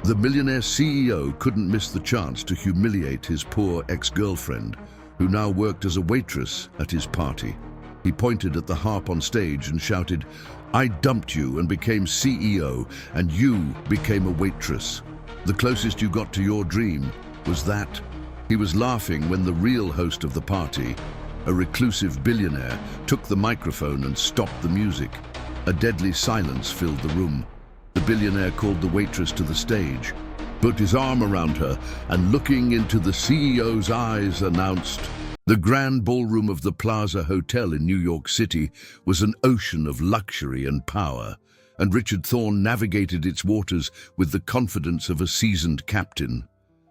The Millionaire CEO couldn't miss the chance to humiliate his poor ex-girlfriend, who now worked as a waitress at his party. He pointed at the harp on stage and shouted, "I dumped you and became CEO, and you became a waitress. The closest you got to your dream was that." He was laughing when the real host of the party, a reclusive billionaire, took the microphone and stopped the music. A deadly silence filled the room. The billionaire called the waitress to the stage, put his arm around her, and looking into the CEO's eyes announced, "The grand ballroom of the Plaza Hotel in New York City was an ocean of luxury and power, and Richard Thorne navigated its waters with the confidence of a seasoned captain.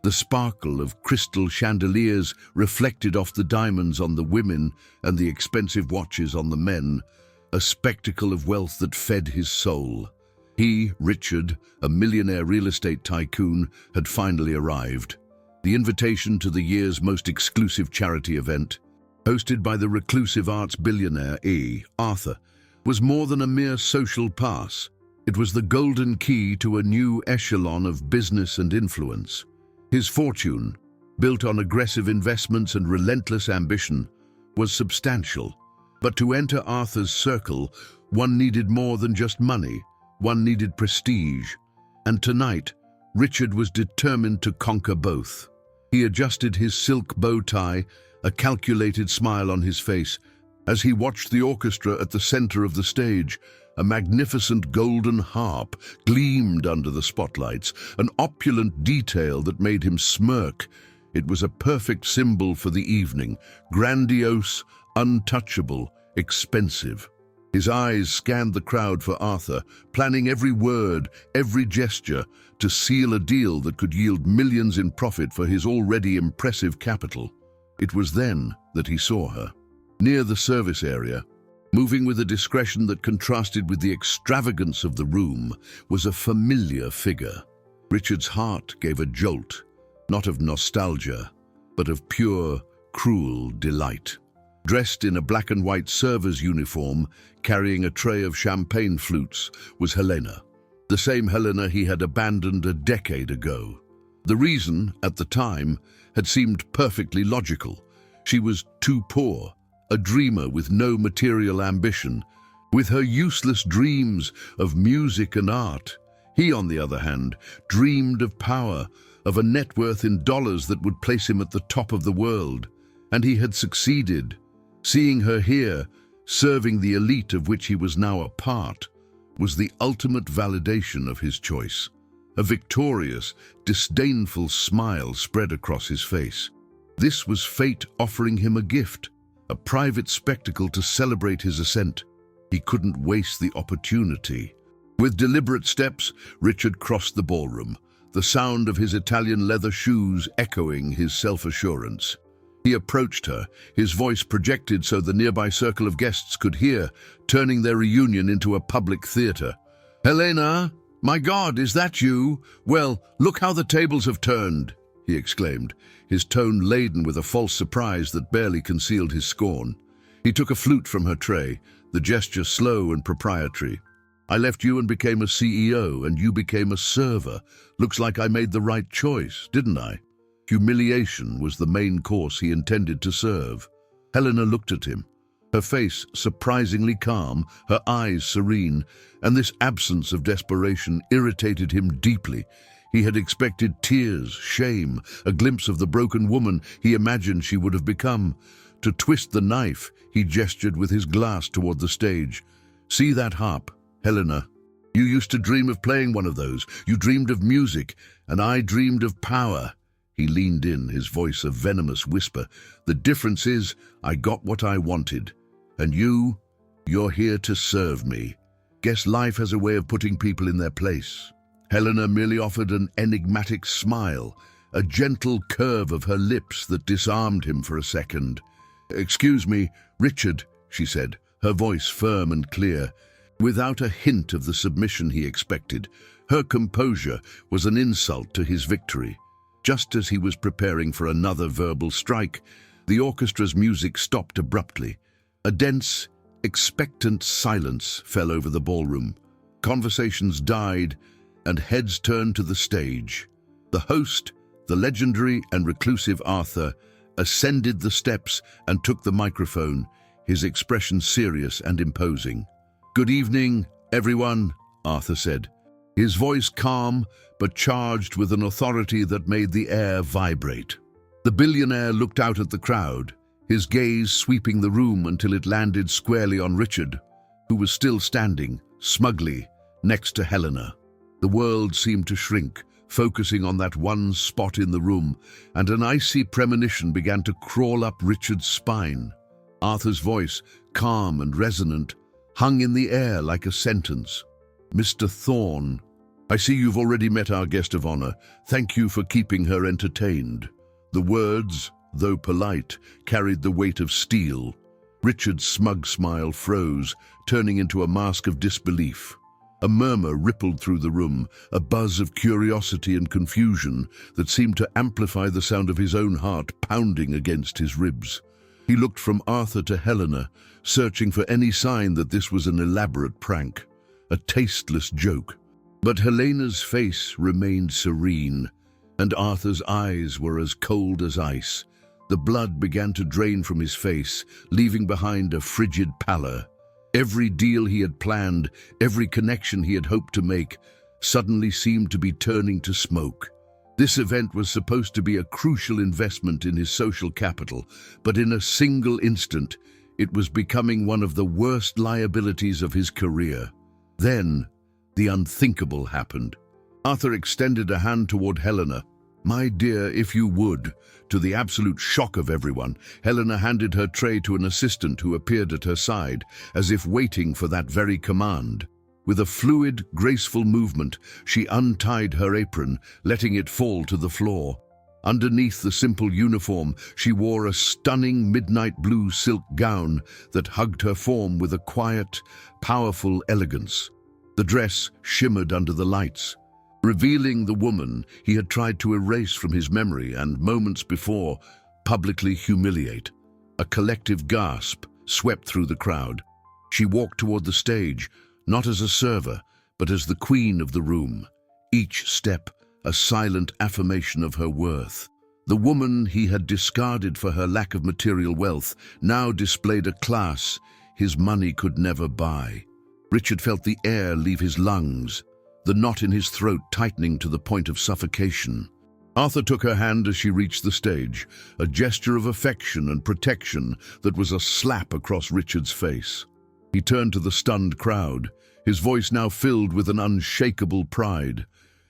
The sparkle of crystal chandeliers reflected off the diamonds on the women and the expensive watches on the men, a spectacle of wealth that fed his soul. He, Richard, a millionaire real estate tycoon, had finally arrived. The invitation to the year's most exclusive charity event, hosted by the reclusive arts billionaire Arthur, was more than a mere social pass. It was the golden key to a new echelon of business and influence. His fortune, built on aggressive investments and relentless ambition, was substantial. But to enter Arthur's circle, one needed more than just money. One needed prestige. And tonight, Richard was determined to conquer both. He adjusted his silk bow tie, a calculated smile on his face, as he watched the orchestra at the center of the stage. A magnificent golden harp gleamed under the spotlights, an opulent detail that made him smirk. It was a perfect symbol for the evening, grandiose, untouchable, expensive. His eyes scanned the crowd for Arthur, planning every word, every gesture, to seal a deal that could yield millions in profit for his already impressive capital. It was then that he saw her. Near the service area, moving with a discretion that contrasted with the extravagance of the room, was a familiar figure. Richard's heart gave a jolt, not of nostalgia, but of pure, cruel delight. Dressed in a black and white server's uniform, carrying a tray of champagne flutes, was Helena, the same Helena he had abandoned a decade ago. The reason, at the time, had seemed perfectly logical. She was too poor, a dreamer with no material ambition, with her useless dreams of music and art. He, on the other hand, dreamed of power, of a net worth in dollars that would place him at the top of the world. And he had succeeded. Seeing her here, serving the elite of which he was now a part, was the ultimate validation of his choice. A victorious, disdainful smile spread across his face. This was fate offering him a gift, a private spectacle to celebrate his ascent. He couldn't waste the opportunity. With deliberate steps, Richard crossed the ballroom, the sound of his Italian leather shoes echoing his self-assurance. He approached her, his voice projected so the nearby circle of guests could hear, turning their reunion into a public theater. "Helena, my God, is that you? Well, look how the tables have turned," he exclaimed, his tone laden with a false surprise that barely concealed his scorn. He took a flute from her tray, the gesture slow and proprietary. "I left you and became a CEO, and you became a server. Looks like I made the right choice, didn't I?" Humiliation was the main course he intended to serve. Helena looked at him, her face surprisingly calm, her eyes serene, and this absence of desperation irritated him deeply. He had expected tears, shame, a glimpse of the broken woman he imagined she would have become. To twist the knife, he gestured with his glass toward the stage. "See that harp, Helena? You used to dream of playing one of those. You dreamed of music, and I dreamed of power." He leaned in, his voice a venomous whisper. "The difference is, I got what I wanted. And you're here to serve me. Guess life has a way of putting people in their place." Helena merely offered an enigmatic smile, a gentle curve of her lips that disarmed him for a second. "Excuse me, Richard," she said, her voice firm and clear, without a hint of the submission he expected. Her composure was an insult to his victory. Just as he was preparing for another verbal strike, the orchestra's music stopped abruptly. A dense, expectant silence fell over the ballroom. Conversations died, and heads turned to the stage. The host, the legendary and reclusive Arthur, ascended the steps and took the microphone, his expression serious and imposing. "Good evening, everyone," Arthur said, his voice calm but charged with an authority that made the air vibrate. The billionaire looked out at the crowd, his gaze sweeping the room until it landed squarely on Richard, who was still standing, smugly, next to Helena. The world seemed to shrink, focusing on that one spot in the room, and an icy premonition began to crawl up Richard's spine. Arthur's voice, calm and resonant, hung in the air like a sentence. "Mr. Thorne, I see you've already met our guest of honor. Thank you for keeping her entertained." The words, though polite, carried the weight of steel. Richard's smug smile froze, turning into a mask of disbelief. A murmur rippled through the room, a buzz of curiosity and confusion that seemed to amplify the sound of his own heart pounding against his ribs. He looked from Arthur to Helena, searching for any sign that this was an elaborate prank, a tasteless joke. But Helena's face remained serene, and Arthur's eyes were as cold as ice. The blood began to drain from his face, leaving behind a frigid pallor. Every deal he had planned, every connection he had hoped to make, suddenly seemed to be turning to smoke. This event was supposed to be a crucial investment in his social capital, but in a single instant, it was becoming one of the worst liabilities of his career. Then, the unthinkable happened. Arthur extended a hand toward Helena. "My dear, if you would." To the absolute shock of everyone, Helena handed her tray to an assistant who appeared at her side, as if waiting for that very command. With a fluid, graceful movement, she untied her apron, letting it fall to the floor. Underneath the simple uniform, she wore a stunning midnight blue silk gown that hugged her form with a quiet, powerful elegance. The dress shimmered under the lights, revealing the woman he had tried to erase from his memory and, moments before, publicly humiliate. A collective gasp swept through the crowd. She walked toward the stage, not as a server, but as the queen of the room, each step a silent affirmation of her worth. The woman he had discarded for her lack of material wealth now displayed a class his money could never buy. Richard felt the air leave his lungs, the knot in his throat tightening to the point of suffocation. Arthur took her hand as she reached the stage, a gesture of affection and protection that was a slap across Richard's face. He turned to the stunned crowd, his voice now filled with an unshakable pride.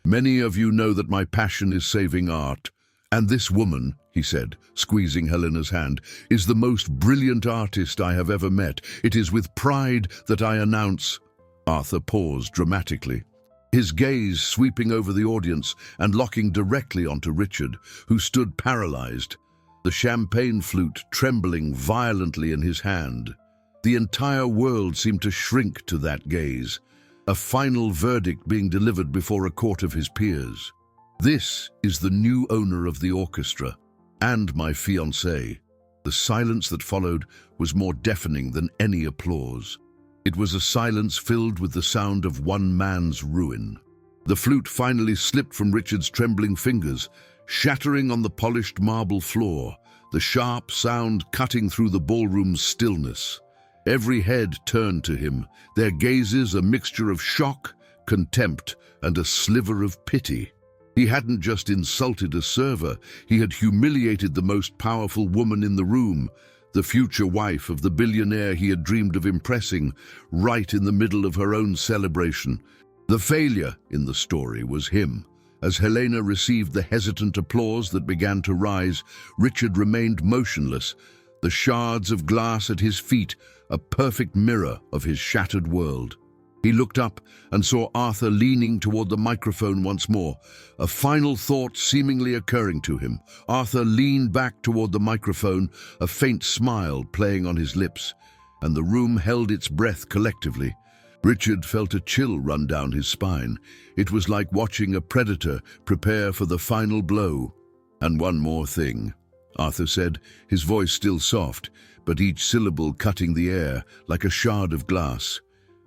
"Many of you know that my passion is saving art, and this woman," he said, squeezing Helena's hand, "is the most brilliant artist I have ever met. It is with pride that I announce—" Arthur paused dramatically, his gaze sweeping over the audience and locking directly onto Richard, who stood paralyzed, the champagne flute trembling violently in his hand. The entire world seemed to shrink to that gaze, a final verdict being delivered before a court of his peers. "This is the new owner of the orchestra, and my fiancée." The silence that followed was more deafening than any applause. It was a silence filled with the sound of one man's ruin. The flute finally slipped from Richard's trembling fingers, shattering on the polished marble floor, the sharp sound cutting through the ballroom's stillness. Every head turned to him, their gazes a mixture of shock, contempt, and a sliver of pity. He hadn't just insulted a server, he had humiliated the most powerful woman in the room, the future wife of the billionaire he had dreamed of impressing, right in the middle of her own celebration. The failure in the story was him. As Helena received the hesitant applause that began to rise, Richard remained motionless, the shards of glass at his feet a perfect mirror of his shattered world. He looked up and saw Arthur leaning toward the microphone once more, a final thought seemingly occurring to him. Arthur leaned back toward the microphone, a faint smile playing on his lips, and the room held its breath collectively. Richard felt a chill run down his spine. It was like watching a predator prepare for the final blow. "And one more thing," Arthur said, his voice still soft, but each syllable cutting the air like a shard of glass.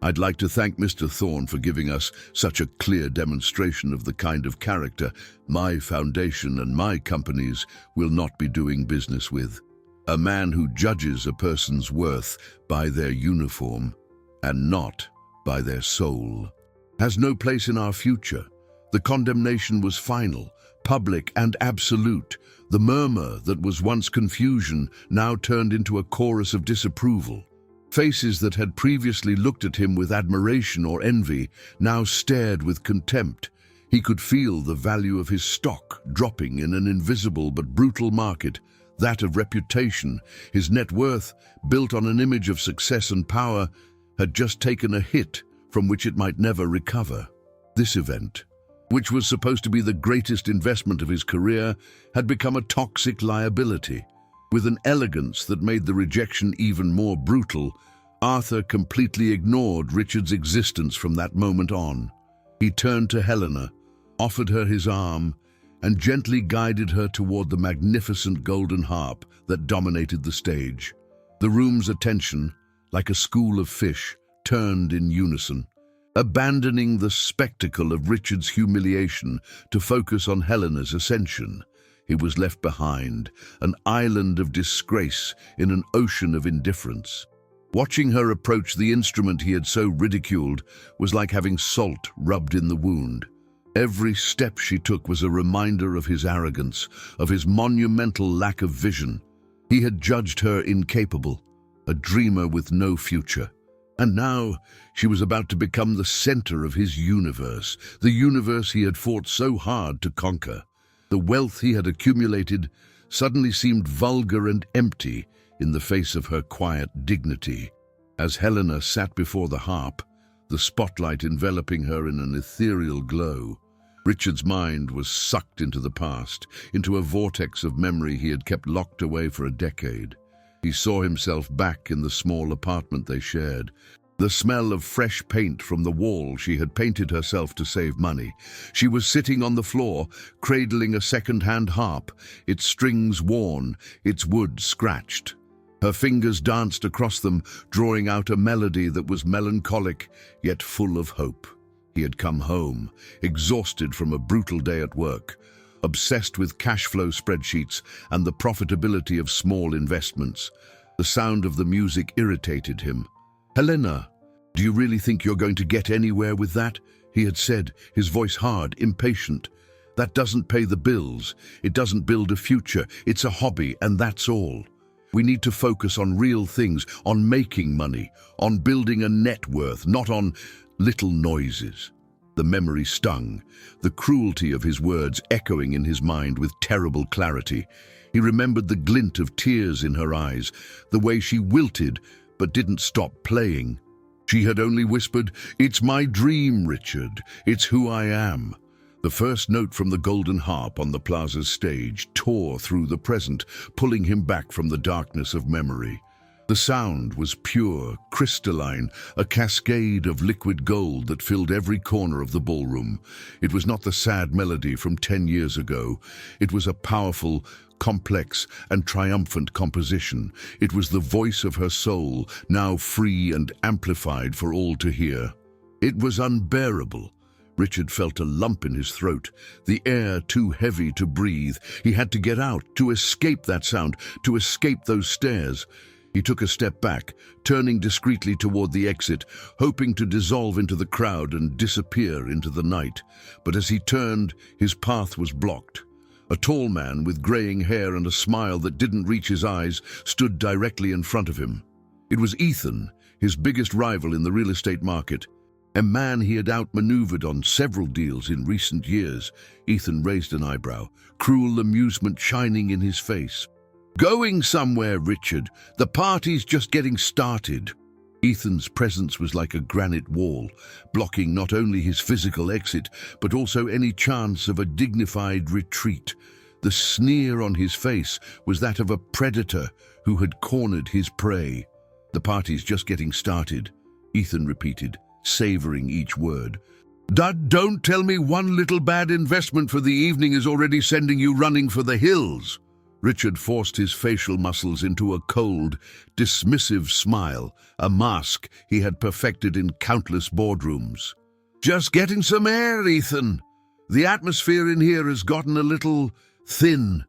I'd like to thank Mr. Thorne for giving us such a clear demonstration of the kind of character my foundation and my companies will not be doing business with. A man who judges a person's worth by their uniform and not by their soul has no place in our future. The condemnation was final, public and absolute. The murmur that was once confusion now turned into a chorus of disapproval. Faces that had previously looked at him with admiration or envy now stared with contempt. He could feel the value of his stock dropping in an invisible but brutal market, that of reputation. His net worth, built on an image of success and power, had just taken a hit from which it might never recover. This event, which was supposed to be the greatest investment of his career, had become a toxic liability. With an elegance that made the rejection even more brutal, Arthur completely ignored Richard's existence from that moment on. He turned to Helena, offered her his arm, and gently guided her toward the magnificent golden harp that dominated the stage. The room's attention, like a school of fish, turned in unison. Abandoning the spectacle of Richard's humiliation to focus on Helena's ascension, he was left behind, an island of disgrace in an ocean of indifference. Watching her approach the instrument he had so ridiculed was like having salt rubbed in the wound. Every step she took was a reminder of his arrogance, of his monumental lack of vision. He had judged her incapable, a dreamer with no future. And now she was about to become the center of his universe, the universe he had fought so hard to conquer. The wealth he had accumulated suddenly seemed vulgar and empty in the face of her quiet dignity. As Helena sat before the harp, the spotlight enveloping her in an ethereal glow, Richard's mind was sucked into the past, into a vortex of memory he had kept locked away for a decade. He saw himself back in the small apartment they shared. The smell of fresh paint from the wall she had painted herself to save money. She was sitting on the floor, cradling a second-hand harp, its strings worn, its wood scratched. Her fingers danced across them, drawing out a melody that was melancholic, yet full of hope. He had come home, exhausted from a brutal day at work, obsessed with cash flow spreadsheets and the profitability of small investments. The sound of the music irritated him. "Helena, do you really think you're going to get anywhere with that?" he had said, his voice hard, impatient. "That doesn't pay the bills. It doesn't build a future. It's a hobby, and that's all. We need to focus on real things, on making money, on building a net worth, not on little noises." The memory stung, the cruelty of his words echoing in his mind with terrible clarity. He remembered the glint of tears in her eyes, the way she wilted but didn't stop playing. She had only whispered, "It's my dream, Richard. It's who I am." The first note from the golden harp on the plaza's stage tore through the present, pulling him back from the darkness of memory. The sound was pure, crystalline, a cascade of liquid gold that filled every corner of the ballroom. It was not the sad melody from 10 years ago. It was a powerful, complex and triumphant composition. It was the voice of her soul, now free and amplified for all to hear. It was unbearable. Richard felt a lump in his throat, the air too heavy to breathe. He had to get out, to escape that sound, to escape those stares. He took a step back, turning discreetly toward the exit, hoping to dissolve into the crowd and disappear into the night. But as he turned, his path was blocked. A tall man with graying hair and a smile that didn't reach his eyes stood directly in front of him. It was Ethan, his biggest rival in the real estate market, a man he had outmaneuvered on several deals in recent years. Ethan raised an eyebrow, cruel amusement shining in his face. "Going somewhere, Richard? The party's just getting started." Ethan's presence was like a granite wall, blocking not only his physical exit, but also any chance of a dignified retreat. The sneer on his face was that of a predator who had cornered his prey. "The party's just getting started," Ethan repeated, savoring each word. "Dad, don't tell me one little bad investment for the evening is already sending you running for the hills." Richard forced his facial muscles into a cold, dismissive smile, a mask he had perfected in countless boardrooms. "Just getting some air, Ethan. The atmosphere in here has gotten a little thin."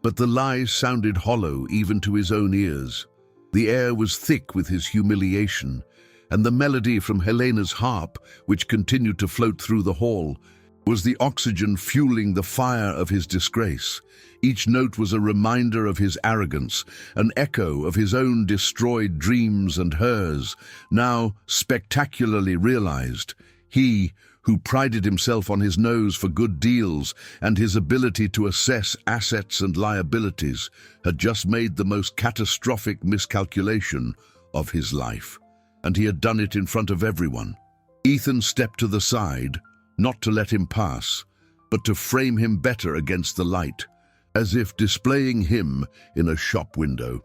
But the lies sounded hollow even to his own ears. The air was thick with his humiliation, and the melody from Helena's harp, which continued to float through the hall, was the oxygen fueling the fire of his disgrace. Each note was a reminder of his arrogance, an echo of his own destroyed dreams and hers, now spectacularly realized. He, who prided himself on his nose for good deals and his ability to assess assets and liabilities, had just made the most catastrophic miscalculation of his life. And he had done it in front of everyone. Ethan stepped to the side, not to let him pass, but to frame him better against the light, as if displaying him in a shop window.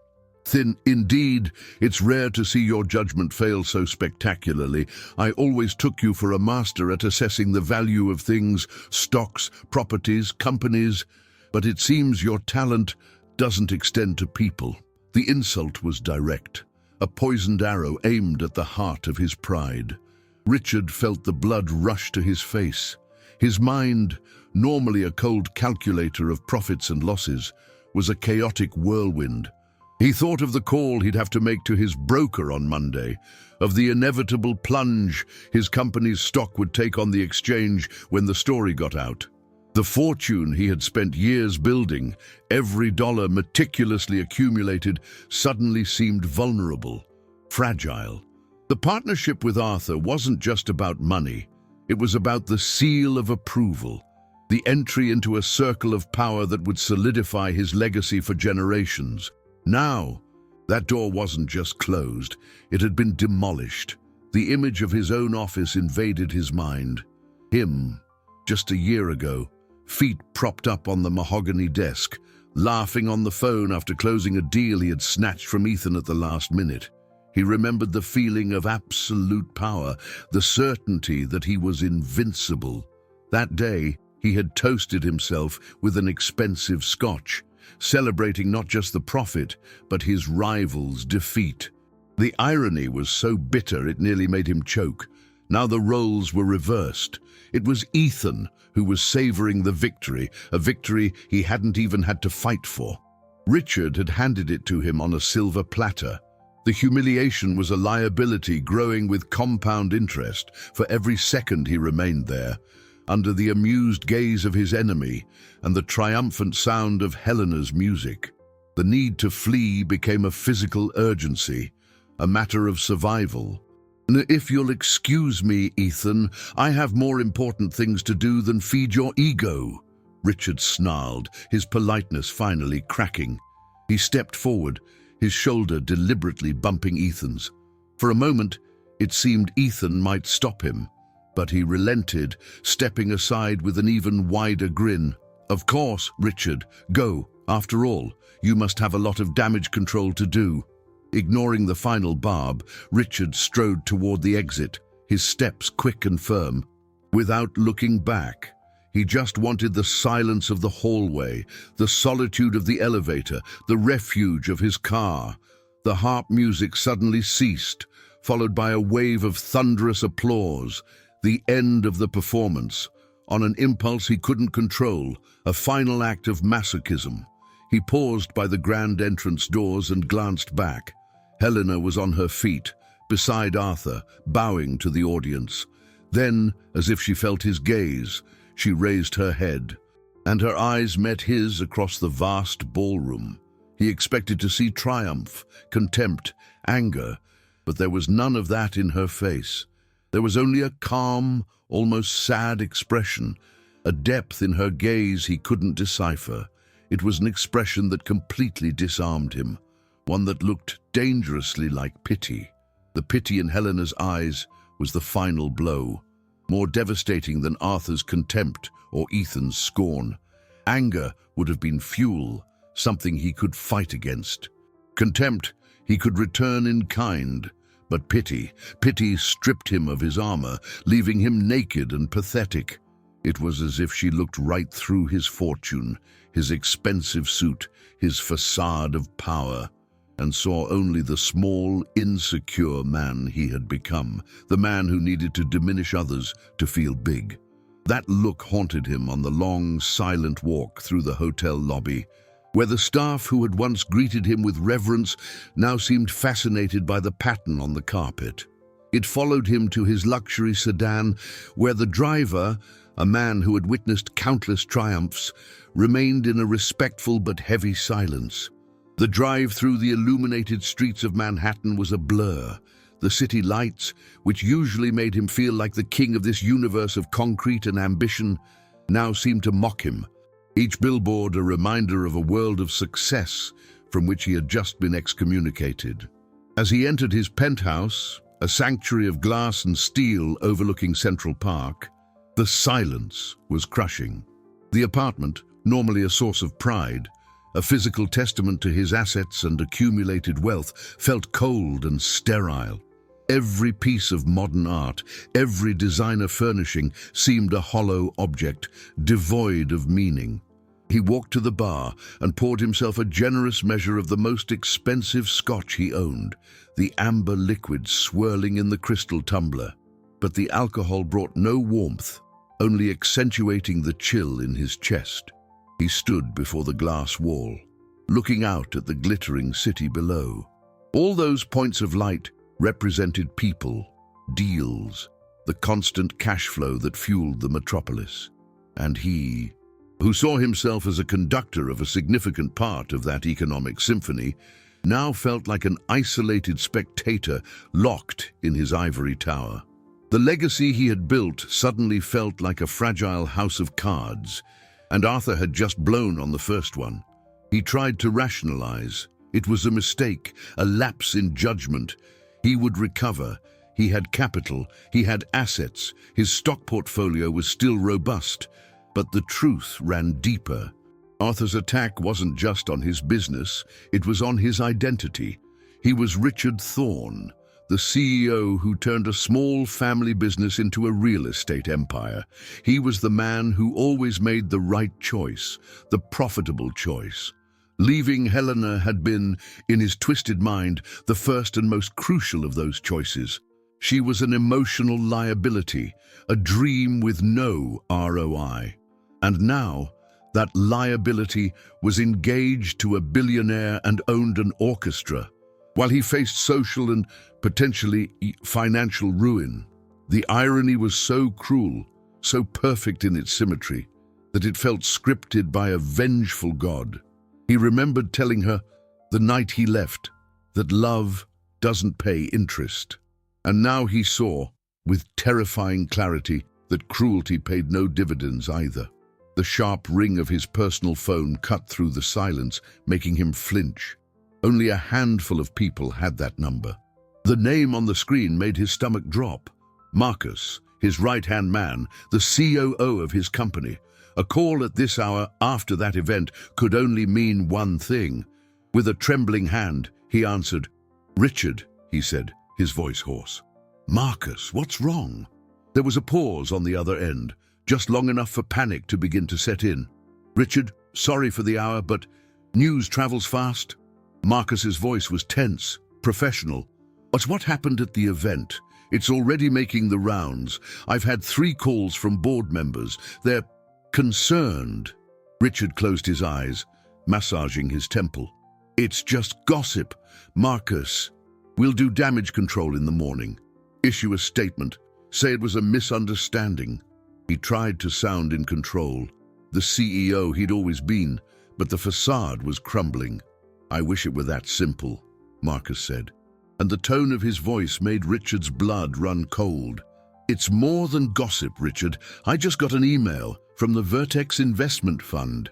Indeed, it's rare to see your judgment fail so spectacularly. I always took you for a master at assessing the value of things, stocks, properties, companies, but it seems your talent doesn't extend to people." The insult was direct, a poisoned arrow aimed at the heart of his pride. Richard felt the blood rush to his face. His mind, normally a cold calculator of profits and losses, was a chaotic whirlwind. He thought of the call he'd have to make to his broker on Monday, of the inevitable plunge his company's stock would take on the exchange when the story got out. The fortune he had spent years building, every dollar meticulously accumulated, suddenly seemed vulnerable, fragile. The partnership with Arthur wasn't just about money. It was about the seal of approval, the entry into a circle of power that would solidify his legacy for generations. Now, that door wasn't just closed, it had been demolished. The image of his own office invaded his mind. Him, just a year ago, feet propped up on the mahogany desk, laughing on the phone after closing a deal he had snatched from Ethan at the last minute. He remembered the feeling of absolute power, the certainty that he was invincible. That day, he had toasted himself with an expensive scotch, celebrating not just the profit, but his rival's defeat. The irony was so bitter it nearly made him choke. Now the roles were reversed. It was Ethan who was savoring the victory, a victory he hadn't even had to fight for. Richard had handed it to him on a silver platter. The humiliation was a liability growing with compound interest for every second he remained there, under the amused gaze of his enemy and the triumphant sound of Helena's music. The need to flee became a physical urgency, a matter of survival. "If you'll excuse me, Ethan, I have more important things to do than feed your ego," Richard snarled, his politeness finally cracking. He stepped forward, his shoulder deliberately bumping Ethan's. For a moment, it seemed Ethan might stop him, but he relented, stepping aside with an even wider grin. "Of course, Richard, go. After all, you must have a lot of damage control to do." Ignoring the final barb, Richard strode toward the exit, his steps quick and firm. Without looking back, he just wanted the silence of the hallway, the solitude of the elevator, the refuge of his car. The harp music suddenly ceased, followed by a wave of thunderous applause. The end of the performance, on an impulse he couldn't control, a final act of masochism. He paused by the grand entrance doors and glanced back. Helena was on her feet, beside Arthur, bowing to the audience. Then, as if she felt his gaze, she raised her head, and her eyes met his across the vast ballroom. He expected to see triumph, contempt, anger, but there was none of that in her face. There was only a calm, almost sad expression, a depth in her gaze he couldn't decipher. It was an expression that completely disarmed him, one that looked dangerously like pity. The pity in Helena's eyes was the final blow, more devastating than Arthur's contempt or Ethan's scorn. Anger would have been fuel, something he could fight against. Contempt he could return in kind, but pity stripped him of his armor, leaving him naked and pathetic. It was as if she looked right through his fortune, his expensive suit, his facade of power, and saw only the small, insecure man he had become, the man who needed to diminish others to feel big. That look haunted him on the long, silent walk through the hotel lobby, where the staff who had once greeted him with reverence now seemed fascinated by the pattern on the carpet. It followed him to his luxury sedan, where the driver, a man who had witnessed countless triumphs, remained in a respectful but heavy silence. The drive through the illuminated streets of Manhattan was a blur. The city lights, which usually made him feel like the king of this universe of concrete and ambition, now seemed to mock him. Each billboard a reminder of a world of success from which he had just been excommunicated. As he entered his penthouse, a sanctuary of glass and steel overlooking Central Park, the silence was crushing. The apartment, normally a source of pride, a physical testament to his assets and accumulated wealth, felt cold and sterile. Every piece of modern art, every designer furnishing seemed a hollow object, devoid of meaning. He walked to the bar and poured himself a generous measure of the most expensive scotch he owned, the amber liquid swirling in the crystal tumbler. But the alcohol brought no warmth, only accentuating the chill in his chest. He stood before the glass wall, looking out at the glittering city below. All those points of light represented people, deals, the constant cash flow that fueled the metropolis. And he, who saw himself as a conductor of a significant part of that economic symphony, now felt like an isolated spectator locked in his ivory tower. The legacy he had built suddenly felt like a fragile house of cards, and Arthur had just blown on the first one. He tried to rationalize. It was a mistake, a lapse in judgment. He would recover. He had capital, he had assets, his stock portfolio was still robust. But the truth ran deeper. Arthur's attack wasn't just on his business, it was on his identity. He was Richard Thorne, the CEO who turned a small family business into a real estate empire. He was the man who always made the right choice, the profitable choice. Leaving Helena had been, in his twisted mind, the first and most crucial of those choices. She was an emotional liability, a dream with no ROI. And now, that liability was engaged to a billionaire and owned an orchestra. While he faced social and potentially financial ruin, the irony was so cruel, so perfect in its symmetry, that it felt scripted by a vengeful god. He remembered telling her, the night he left, that love doesn't pay interest. And now he saw, with terrifying clarity, that cruelty paid no dividends either. The sharp ring of his personal phone cut through the silence, making him flinch. Only a handful of people had that number. The name on the screen made his stomach drop. Marcus, his right-hand man, the COO of his company. A call at this hour after that event could only mean one thing. With a trembling hand, he answered. "Richard," he said, his voice hoarse. "Marcus, what's wrong?" There was a pause on the other end, just long enough for panic to begin to set in. "Richard, sorry for the hour, but news travels fast." Marcus's voice was tense, professional. "But what happened at the event? It's already making the rounds. I've had 3 calls from board members. They're concerned." Richard closed his eyes, massaging his temple. "It's just gossip. Marcus, we'll do damage control in the morning. Issue a statement. Say it was a misunderstanding." He tried to sound in control. The CEO he'd always been, but the facade was crumbling. "I wish it were that simple," Marcus said. And the tone of his voice made Richard's blood run cold. "It's more than gossip, Richard. I just got an email from the Vertex Investment Fund."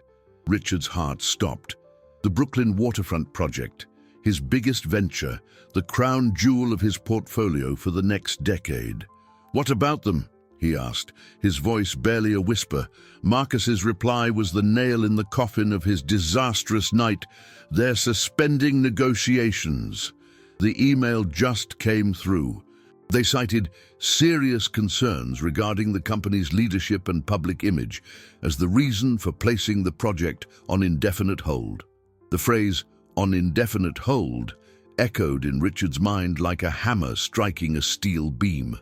Richard's heart stopped. The Brooklyn waterfront project, his biggest venture, the crown jewel of his portfolio for the next decade. "What about them?" he asked, his voice barely a whisper. Marcus's reply was the nail in the coffin of his disastrous night. "They're suspending negotiations." The email just came through. They cited serious concerns regarding the company's leadership and public image as the reason for placing the project on indefinite hold. The phrase, "on indefinite hold," echoed in Richard's mind like a hammer striking a steel beam.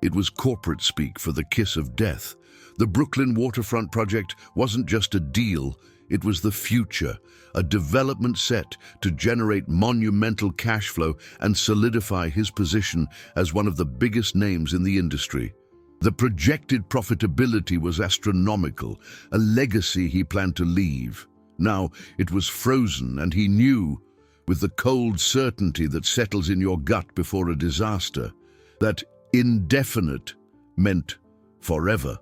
It was corporate speak for the kiss of death. The Brooklyn waterfront project wasn't just a deal, it was the future, a development set to generate monumental cash flow and solidify his position as one of the biggest names in the industry. The projected profitability was astronomical, a legacy he planned to leave. Now it was frozen, and he knew, with the cold certainty that settles in your gut before a disaster, that indefinite meant forever.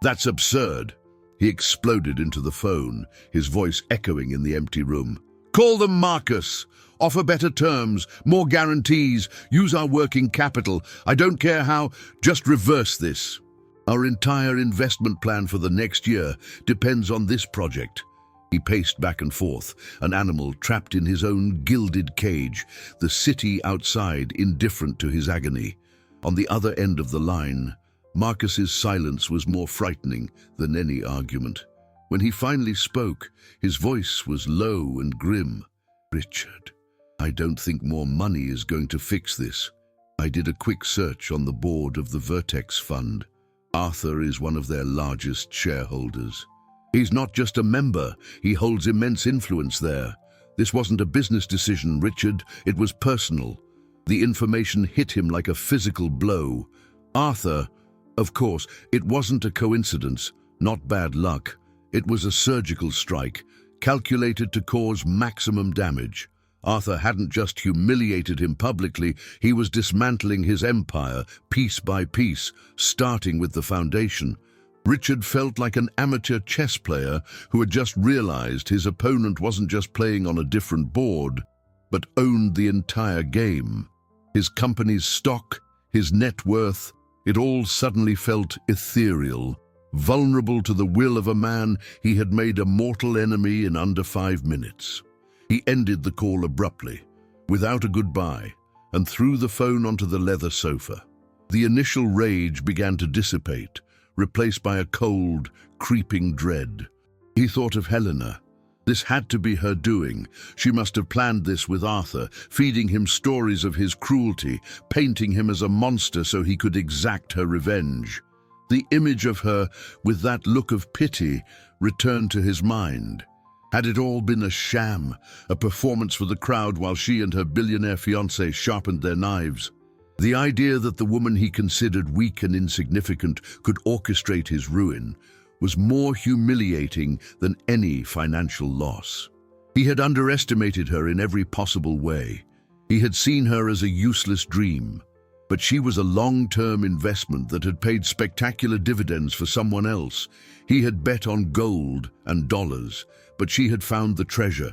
That's absurd. He exploded into the phone, his voice echoing in the empty room. "Call them, Marcus. Offer better terms, more guarantees, use our working capital. I don't care how, just reverse this. Our entire investment plan for the next year depends on this project." He paced back and forth, an animal trapped in his own gilded cage, the city outside indifferent to his agony. On the other end of the line, Marcus's silence was more frightening than any argument. When he finally spoke, his voice was low and grim. "Richard, I don't think more money is going to fix this. I did a quick search on the board of the Vertex Fund. Arthur is one of their largest shareholders. He's not just a member, he holds immense influence there. This wasn't a business decision, Richard, it was personal. The information hit him like a physical blow. Arthur, of course, it wasn't a coincidence, not bad luck. It was a surgical strike, calculated to cause maximum damage. Arthur hadn't just humiliated him publicly, he was dismantling his empire, piece by piece, starting with the foundation. Richard felt like an amateur chess player who had just realized his opponent wasn't just playing on a different board, but owned the entire game. His company's stock, his net worth, it all suddenly felt ethereal, vulnerable to the will of a man he had made a mortal enemy in under 5 minutes. He ended the call abruptly, without a goodbye, and threw the phone onto the leather sofa. The initial rage began to dissipate, replaced by a cold, creeping dread. He thought of Helena. This had to be her doing. She must have planned this with Arthur, feeding him stories of his cruelty, painting him as a monster so he could exact her revenge. The image of her, with that look of pity, returned to his mind. Had it all been a sham, a performance for the crowd while she and her billionaire fiancé sharpened their knives? The idea that the woman he considered weak and insignificant could orchestrate his ruin was more humiliating than any financial loss. He had underestimated her in every possible way. He had seen her as a useless dream, but she was a long-term investment that had paid spectacular dividends for someone else. He had bet on gold and dollars, but she had found the treasure.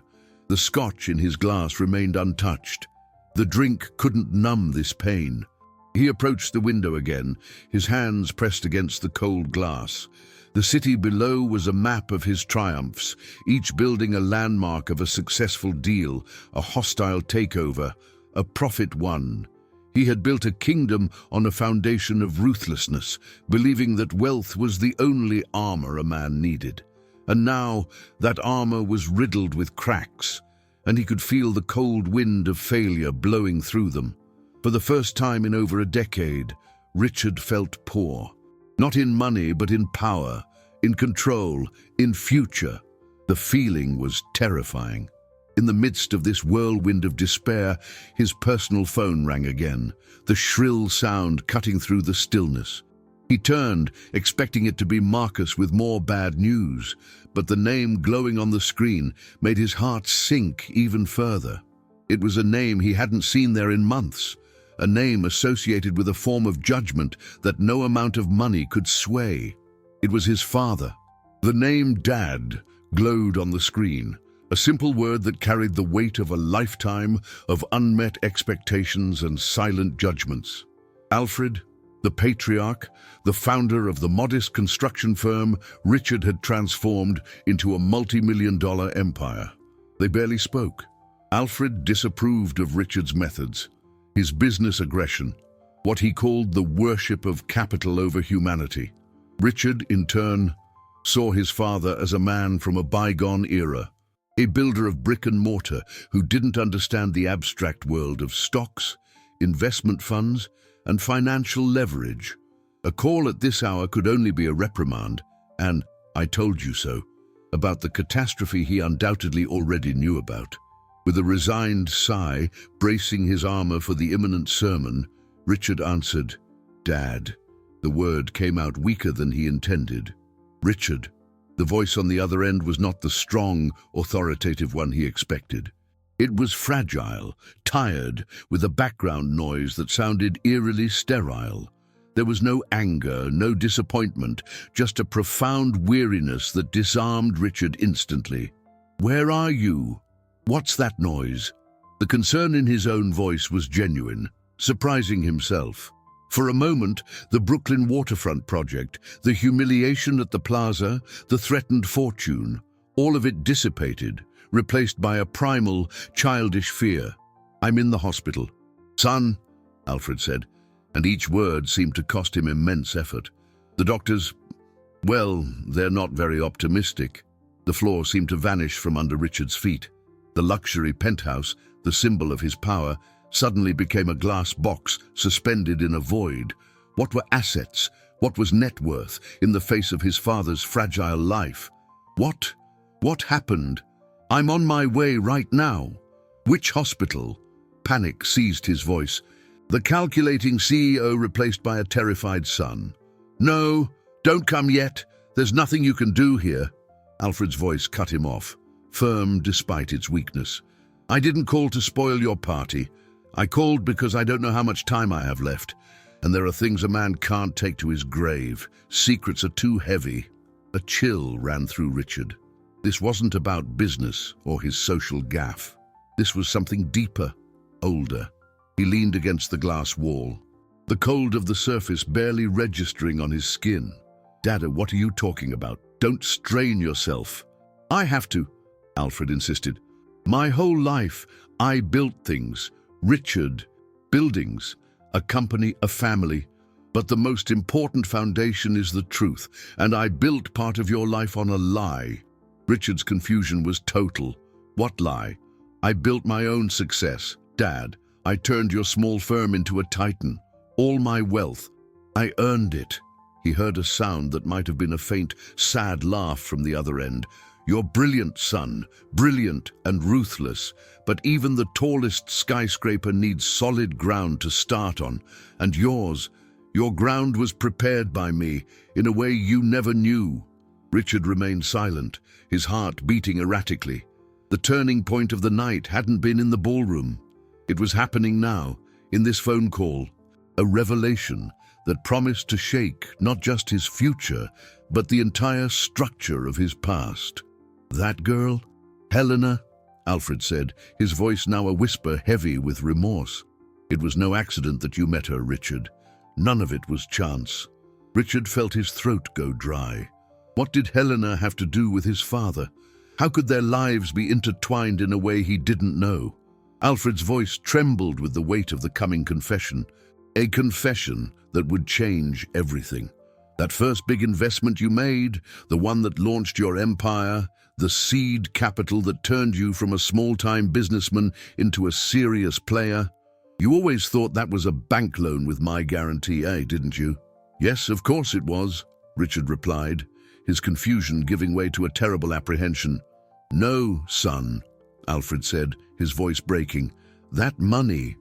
The scotch in his glass remained untouched. The drink couldn't numb this pain. He approached the window again, his hands pressed against the cold glass. The city below was a map of his triumphs, each building a landmark of a successful deal, a hostile takeover, a profit won. He had built a kingdom on a foundation of ruthlessness, believing that wealth was the only armor a man needed. And now that armor was riddled with cracks, and he could feel the cold wind of failure blowing through them. For the first time in over a decade, Richard felt poor. Not in money, but in power, in control, in future. The feeling was terrifying. In the midst of this whirlwind of despair, his personal phone rang again, the shrill sound cutting through the stillness. He turned, expecting it to be Marcus with more bad news, but the name glowing on the screen made his heart sink even further. It was a name he hadn't seen there in months, a name associated with a form of judgment that no amount of money could sway. It was his father. The name Dad glowed on the screen, a simple word that carried the weight of a lifetime of unmet expectations and silent judgments. Alfred, the patriarch, the founder of the modest construction firm Richard had transformed into a multi-million-dollar empire. They barely spoke. Alfred disapproved of Richard's methods, his business aggression. what he called the worship of capital over humanity. Richard, in turn, saw his father as a man from a bygone era, a builder of brick and mortar who didn't understand the abstract world of stocks, investment funds, and financial leverage. A call at this hour could only be a reprimand, and "I told you so," about the catastrophe he undoubtedly already knew about. With a resigned sigh, bracing his armor for the imminent sermon, Richard answered, "Dad." The word came out weaker than he intended. Richard. The voice on the other end was not the strong, authoritative one he expected. It was fragile, tired, with a background noise that sounded eerily sterile. There was no anger, no disappointment, just a profound weariness that disarmed Richard instantly. "Where are you? What's that noise?" The concern in his own voice was genuine, surprising himself. For a moment, the Brooklyn waterfront project, the humiliation at the plaza, the threatened fortune, all of it dissipated, replaced by a primal, childish fear. "I'm in the hospital." "Son," Alfred said, and each word seemed to cost him immense effort. "The doctors, well, they're not very optimistic." The floor seemed to vanish from under Richard's feet. The luxury penthouse, the symbol of his power, suddenly became a glass box suspended in a void. What were assets? What was net worth in the face of his father's fragile life? What happened? "I'm on my way right now." "Which hospital?" Panic seized his voice. The calculating CEO replaced by a terrified son. "No, don't come yet. There's nothing you can do here." Alfred's voice cut him off, firm despite its weakness. "I didn't call to spoil your party. I called because I don't know how much time I have left, and there are things a man can't take to his grave. Secrets are too heavy." A chill ran through Richard. This wasn't about business or his social gaffe. This was something deeper, older. He leaned against the glass wall, the cold of the surface barely registering on his skin. "Dada, what are you talking about? Don't strain yourself." "I have to," Alfred insisted. "My whole life, I built things. Richard, buildings, a company, a family. But the most important foundation is the truth, and I built part of your life on a lie." Richard's confusion was total. "What lie?" "I built my own success. Dad, I turned your small firm into a titan. All my wealth. I earned it." He heard a sound that might have been a faint, sad laugh from the other end. "You're brilliant, son, brilliant and ruthless, but even the tallest skyscraper needs solid ground to start on, and your ground was prepared by me in a way you never knew." Richard remained silent, his heart beating erratically. The turning point of the night hadn't been in the ballroom. It was happening now, in this phone call, a revelation that promised to shake not just his future, but the entire structure of his past. "That girl? Helena?" Alfred said, his voice now a whisper heavy with remorse. "It was no accident that you met her, Richard. None of it was chance." Richard felt his throat go dry. What did Helena have to do with his father? How could their lives be intertwined in a way he didn't know? Alfred's voice trembled with the weight of the coming confession, a confession that would change everything. That first big investment you made, the one that launched your empire, the seed capital that turned you from a small-time businessman into a serious player. You always thought that was a bank loan with my guarantee, didn't you? "Yes, of course it was," Richard replied, his confusion giving way to a terrible apprehension. "No, son," Alfred said, his voice breaking. That money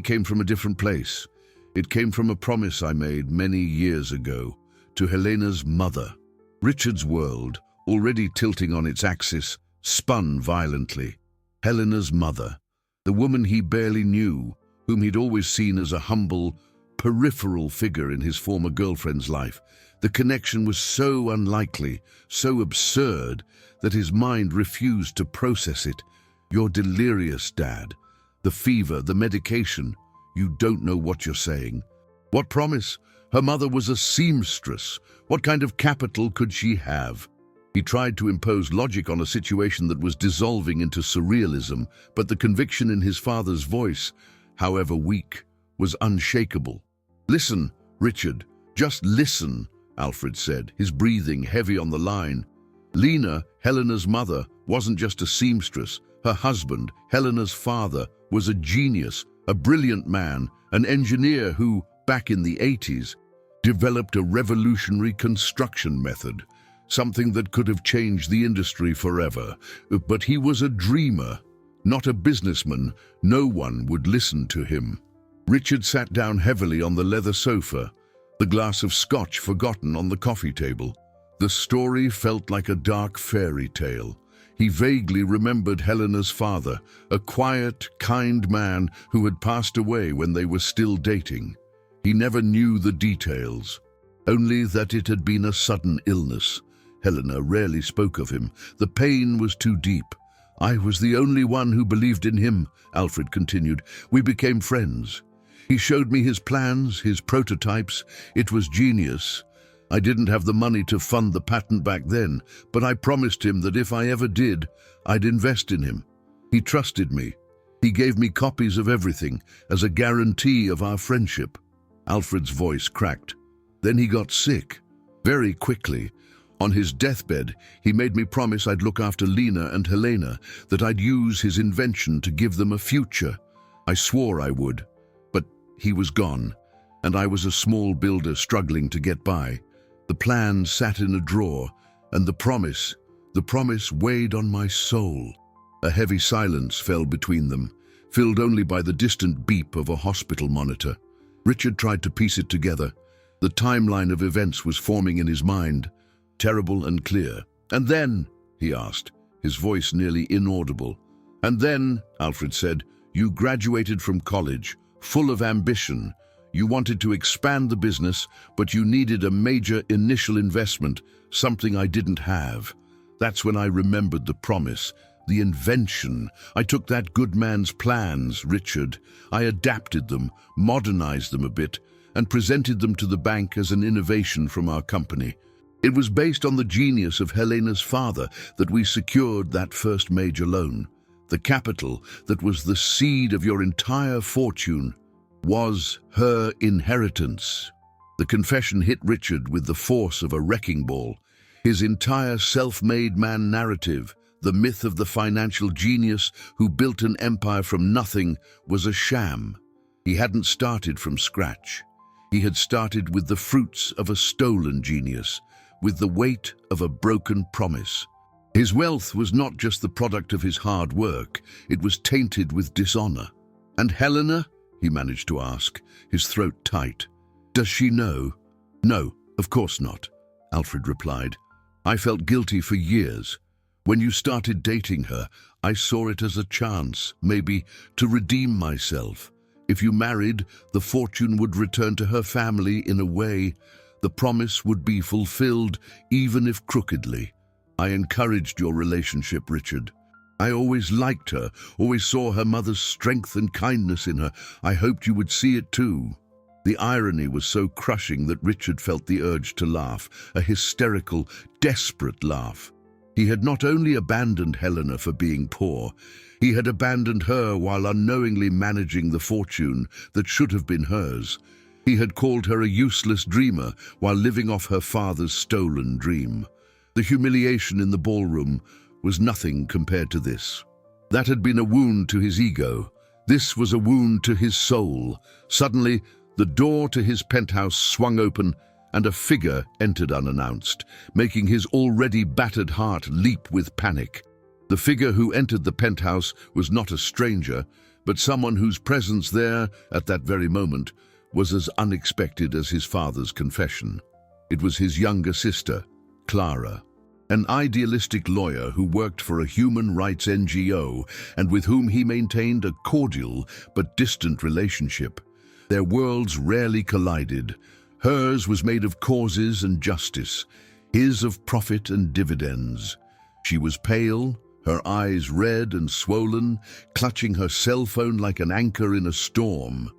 came from a different place. It came from a promise I made many years ago to Helena's mother." Richard's world, already tilting on its axis, spun violently. Helena's mother, the woman he barely knew, whom he'd always seen as a humble, peripheral figure in his former girlfriend's life. The connection was so unlikely, so absurd, that his mind refused to process it. "You're delirious, Dad. The fever, the medication. You don't know what you're saying." "What promise? Her mother was a seamstress. What kind of capital could she have?" He tried to impose logic on a situation that was dissolving into surrealism, but the conviction in his father's voice, however weak, was unshakable. "Listen, Richard, just listen," Alfred said, his breathing heavy on the line. Lena, Helena's mother, wasn't just a seamstress. Her husband, Helena's father, was a genius, a brilliant man, an engineer who, back in the 80s, developed a revolutionary construction method, something that could have changed the industry forever. But he was a dreamer, not a businessman. No one would listen to him. Richard sat down heavily on the leather sofa, the glass of scotch forgotten on the coffee table. The story felt like a dark fairy tale. He vaguely remembered Helena's father, a quiet, kind man who had passed away when they were still dating. He never knew the details, only that it had been a sudden illness. Helena rarely spoke of him. The pain was too deep. "I was the only one who believed in him," Alfred continued. "We became friends. He showed me his plans, his prototypes. It was genius. I didn't have the money to fund the patent back then, but I promised him that if I ever did, I'd invest in him. He trusted me. He gave me copies of everything as a guarantee of our friendship." Alfred's voice cracked. "Then he got sick, very quickly. On his deathbed, he made me promise I'd look after Lena and Helena, that I'd use his invention to give them a future. I swore I would. But he was gone, and I was a small builder struggling to get by. The plan sat in a drawer, and the promise weighed on my soul." A heavy silence fell between them, filled only by the distant beep of a hospital monitor. Richard tried to piece it together. The timeline of events was forming in his mind, terrible and clear. "And then?" he asked, his voice nearly inaudible. "And then," Alfred said, "you graduated from college, full of ambition. You wanted to expand the business, but you needed a major initial investment, something I didn't have. That's when I remembered the promise, the invention. I took that good man's plans, Richard. I adapted them, modernized them a bit, and presented them to the bank as an innovation from our company. It was based on the genius of Helena's father that we secured that first major loan. The capital that was the seed of your entire fortune was her inheritance." The confession hit Richard with the force of a wrecking ball. His entire self-made man narrative, the myth of the financial genius who built an empire from nothing, was a sham. He hadn't started from scratch. He had started with the fruits of a stolen genius, with the weight of a broken promise. His wealth was not just the product of his hard work, it was tainted with dishonor. "And Helena?" he managed to ask, his throat tight. "Does she know?" "No, of course not," Alfred replied. "I felt guilty for years. When you started dating her, I saw it as a chance, maybe, to redeem myself. If you married, the fortune would return to her family in a way. The promise would be fulfilled, even if crookedly. I encouraged your relationship, Richard. I always liked her, always saw her mother's strength and kindness in her. I hoped you would see it too." The irony was so crushing that Richard felt the urge to laugh, a hysterical, desperate laugh. He had not only abandoned Helena for being poor, he had abandoned her while unknowingly managing the fortune that should have been hers. He had called her a useless dreamer while living off her father's stolen dream. The humiliation in the ballroom was nothing compared to this. That had been a wound to his ego. This was a wound to his soul. Suddenly, the door to his penthouse swung open and a figure entered unannounced, making his already battered heart leap with panic. The figure who entered the penthouse was not a stranger, but someone whose presence there, at that very moment, was as unexpected as his father's confession. It was his younger sister, Clara, an idealistic lawyer who worked for a human rights NGO and with whom he maintained a cordial but distant relationship. Their worlds rarely collided. Hers was made of causes and justice, his of profit and dividends. She was pale, her eyes red and swollen, clutching her cell phone like an anchor in a storm.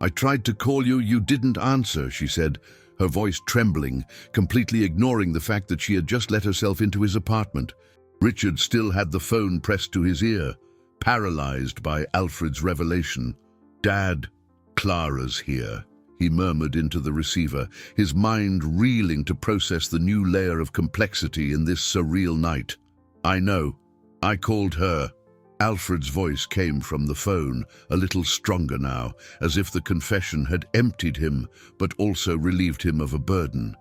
"I tried to call you, you didn't answer," she said, her voice trembling, completely ignoring the fact that she had just let herself into his apartment. Richard still had the phone pressed to his ear, paralyzed by Alfred's revelation. "Dad," Clara's here, he murmured into the receiver, his mind reeling to process the new layer of complexity in this surreal night. I know. I called her. Alfred's voice came from the phone, a little stronger now, as if the confession had emptied him, but also relieved him of a burden.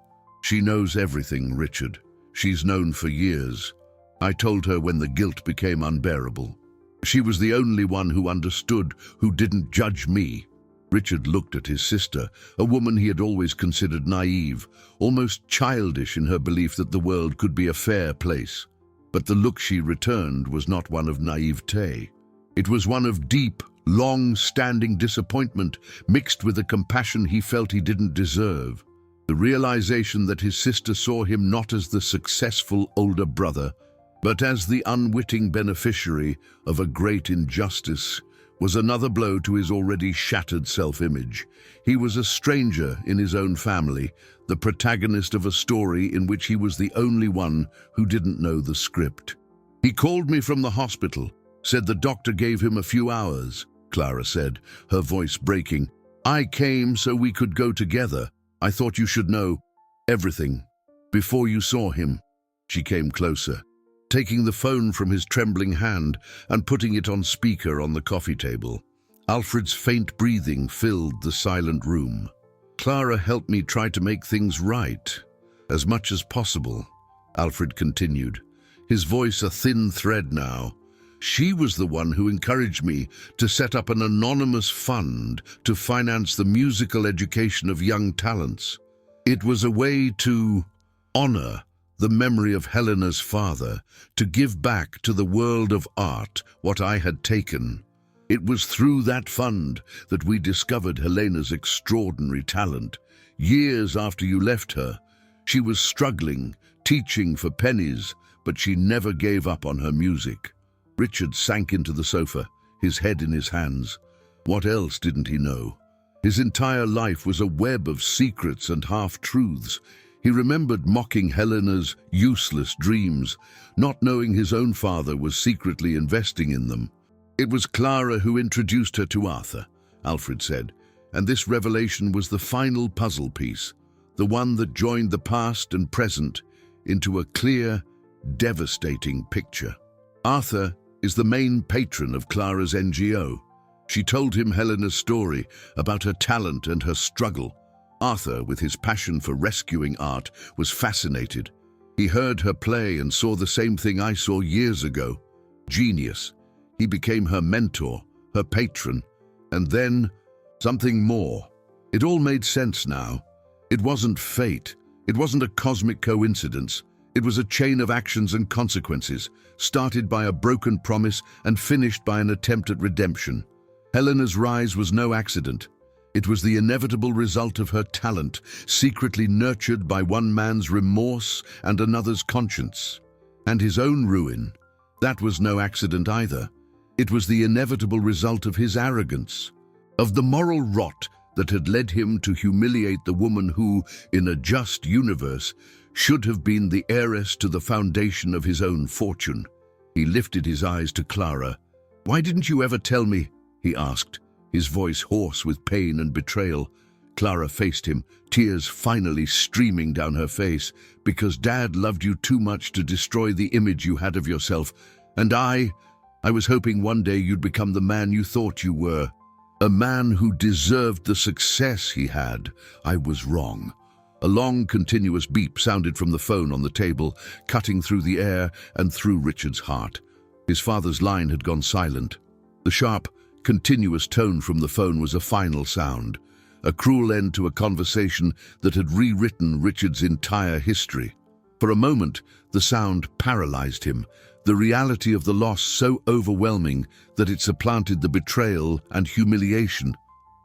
She knows everything, Richard. She's known for years. I told her when the guilt became unbearable. She was the only one who understood, who didn't judge me. Richard looked at his sister, a woman he had always considered naive, almost childish in her belief that the world could be a fair place. But the look she returned was not one of naivete. It was one of deep, long-standing disappointment, mixed with a compassion he felt he didn't deserve. The realization that his sister saw him not as the successful older brother, but as the unwitting beneficiary of a great injustice, was another blow to his already shattered self-image. He was a stranger in his own family, the protagonist of a story in which he was the only one who didn't know the script. He called me from the hospital, said the doctor gave him a few hours, Clara said, her voice breaking. I came so we could go together. I thought you should know everything before you saw him. She came closer, taking the phone from his trembling hand and putting it on speaker on the coffee table. Alfred's faint breathing filled the silent room. Clara helped me try to make things right, as much as possible, Alfred continued, his voice a thin thread now. She was the one who encouraged me to set up an anonymous fund to finance the musical education of young talents. It was a way to honor the memory of Helena's father, to give back to the world of art what I had taken. It was through that fund that we discovered Helena's extraordinary talent. Years after you left her, she was struggling, teaching for pennies, but she never gave up on her music. Richard sank into the sofa, his head in his hands. What else didn't he know? His entire life was a web of secrets and half-truths. He remembered mocking Helena's useless dreams, not knowing his own father was secretly investing in them. It was Clara who introduced her to Arthur, Alfred said, and this revelation was the final puzzle piece, the one that joined the past and present into a clear, devastating picture. Arthur is the main patron of Clara's NGO. She told him Helena's story about her talent and her struggle. Arthur, with his passion for rescuing art, was fascinated. He heard her play and saw the same thing I saw years ago. Genius. He became her mentor, her patron, and then something more. It all made sense now. It wasn't fate. It wasn't a cosmic coincidence. It was a chain of actions and consequences, started by a broken promise and finished by an attempt at redemption. Helena's rise was no accident. It was the inevitable result of her talent, secretly nurtured by one man's remorse and another's conscience. And his own ruin. That was no accident either. It was the inevitable result of his arrogance, of the moral rot that had led him to humiliate the woman who, in a just universe, should have been the heiress to the foundation of his own fortune. He lifted his eyes to Clara. "Why didn't you ever tell me?" he asked, his voice hoarse with pain and betrayal. Clara faced him, tears finally streaming down her face. "Because Dad loved you too much to destroy the image you had of yourself. And I was hoping one day you'd become the man you thought you were. A man who deserved the success he had. I was wrong." A long, continuous beep sounded from the phone on the table, cutting through the air and through Richard's heart. His father's line had gone silent. The sharp, continuous tone from the phone was a final sound, a cruel end to a conversation that had rewritten Richard's entire history. For a moment, the sound paralyzed him, the reality of the loss so overwhelming that it supplanted the betrayal and humiliation.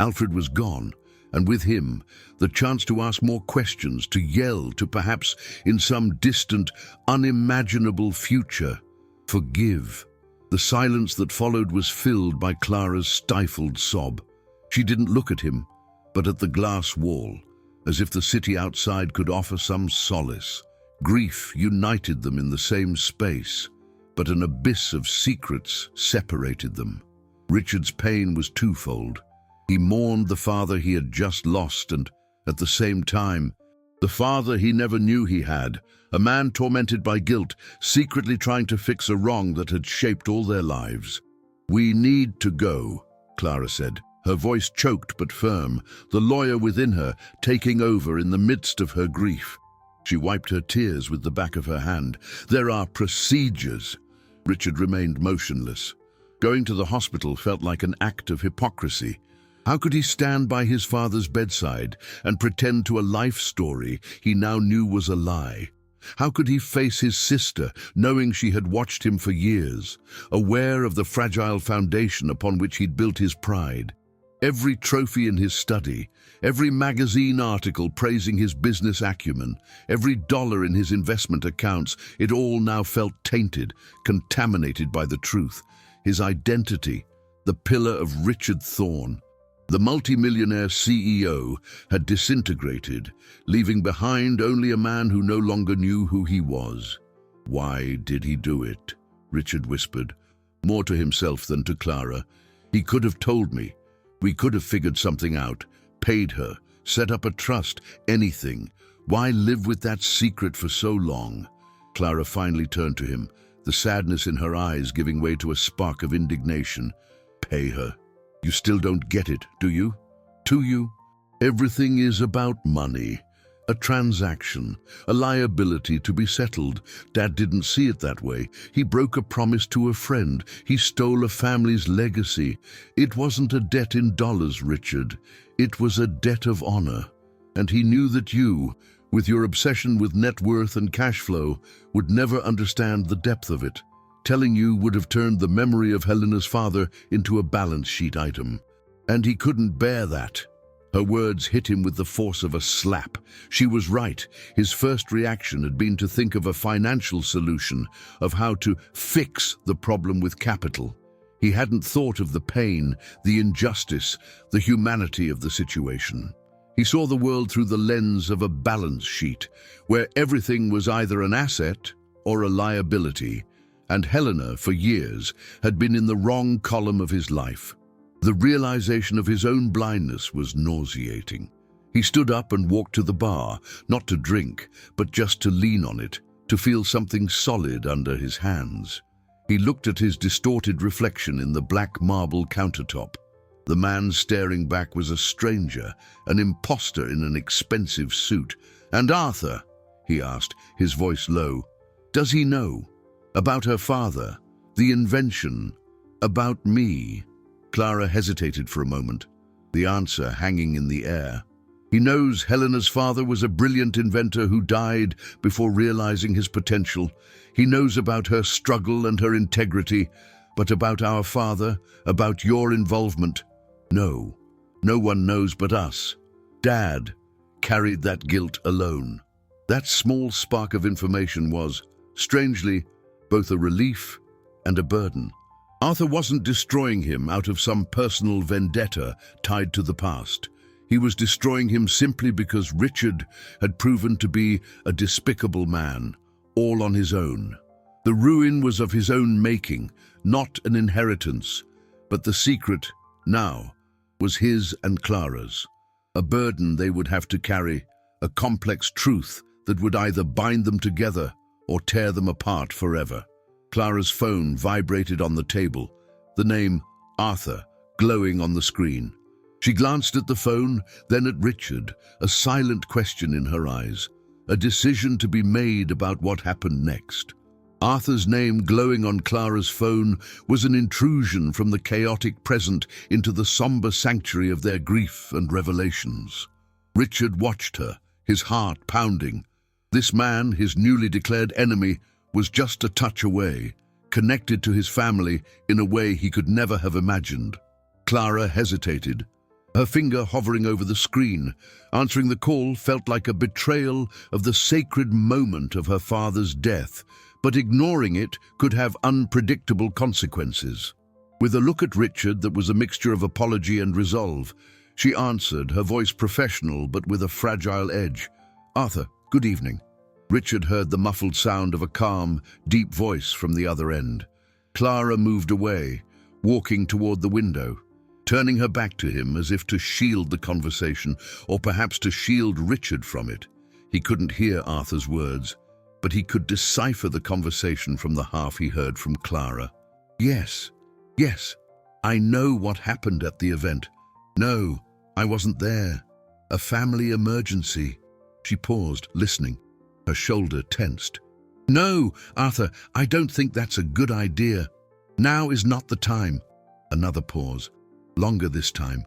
Alfred was gone, and with him, the chance to ask more questions, to yell, to perhaps, in some distant, unimaginable future, forgive. The silence that followed was filled by Clara's stifled sob. She didn't look at him, but at the glass wall, as if the city outside could offer some solace. Grief united them in the same space, but an abyss of secrets separated them. Richard's pain was twofold. He mourned the father he had just lost and, at the same time, the father he never knew he had, a man tormented by guilt, secretly trying to fix a wrong that had shaped all their lives. "We need to go," Clara said, her voice choked but firm, the lawyer within her taking over in the midst of her grief. She wiped her tears with the back of her hand. "There are procedures." Richard remained motionless. Going to the hospital felt like an act of hypocrisy. How could he stand by his father's bedside and pretend to a life story he now knew was a lie? How could he face his sister, knowing she had watched him for years, aware of the fragile foundation upon which he'd built his pride? Every trophy in his study, every magazine article praising his business acumen, every dollar in his investment accounts, it all now felt tainted, contaminated by the truth. His identity, the pillar of Richard Thorne. The multimillionaire CEO had disintegrated, leaving behind only a man who no longer knew who he was. "Why did he do it?" Richard whispered, more to himself than to Clara. "He could have told me. We could have figured something out, paid her, set up a trust, anything. Why live with that secret for so long?" Clara finally turned to him, the sadness in her eyes giving way to a spark of indignation. "Pay her? You still don't get it, do you? Do you? Everything is about money. A transaction, a liability to be settled. Dad didn't see it that way. He broke a promise to a friend. He stole a family's legacy. It wasn't a debt in dollars, Richard. It was a debt of honor. And he knew that you, with your obsession with net worth and cash flow, would never understand the depth of it. Telling you would have turned the memory of Helena's father into a balance sheet item. And he couldn't bear that. Her words hit him with the force of a slap. She was right. His first reaction had been to think of a financial solution, of how to fix the problem with capital. He hadn't thought of the pain, the injustice, the humanity of the situation. He saw the world through the lens of a balance sheet, where everything was either an asset or a liability. And Helena, for years, had been in the wrong column of his life. The realization of his own blindness was nauseating. He stood up and walked to the bar, not to drink, but just to lean on it, to feel something solid under his hands. He looked at his distorted reflection in the black marble countertop. The man staring back was a stranger, an imposter in an expensive suit. "And Arthur?" he asked, his voice low. "Does he know? About her father, the invention, about me?" Clara hesitated for a moment, the answer hanging in the air. "He knows Helena's father was a brilliant inventor who died before realizing his potential. He knows about her struggle and her integrity, but about our father, about your involvement, no. No one knows but us. Dad carried that guilt alone." That small spark of information was, strangely, both a relief and a burden. Arthur wasn't destroying him out of some personal vendetta tied to the past. He was destroying him simply because Richard had proven to be a despicable man, all on his own. The ruin was of his own making, not an inheritance, but the secret, now, was his and Clara's. A burden they would have to carry, a complex truth that would either bind them together or tear them apart forever. Clara's phone vibrated on the table, the name Arthur glowing on the screen. She glanced at the phone, then at Richard, a silent question in her eyes, a decision to be made about what happened next. Arthur's name glowing on Clara's phone was an intrusion from the chaotic present into the somber sanctuary of their grief and revelations. Richard watched her, his heart pounding. This man, his newly declared enemy, was just a touch away, connected to his family in a way he could never have imagined. Clara hesitated, her finger hovering over the screen. Answering the call felt like a betrayal of the sacred moment of her father's death, but ignoring it could have unpredictable consequences. With a look at Richard that was a mixture of apology and resolve, she answered, her voice professional but with a fragile edge. "Arthur, good evening." Richard heard the muffled sound of a calm, deep voice from the other end. Clara moved away, walking toward the window. turning her back to him as if to shield the conversation, or perhaps to shield Richard from it. He couldn't hear Arthur's words, but he could decipher the conversation from the half he heard from Clara. Yes, I know what happened at the event. No, I wasn't there. A family emergency. She paused, listening. Her shoulder tensed. No, Arthur, I don't think that's a good idea. Now is not the time. Another pause. Longer this time.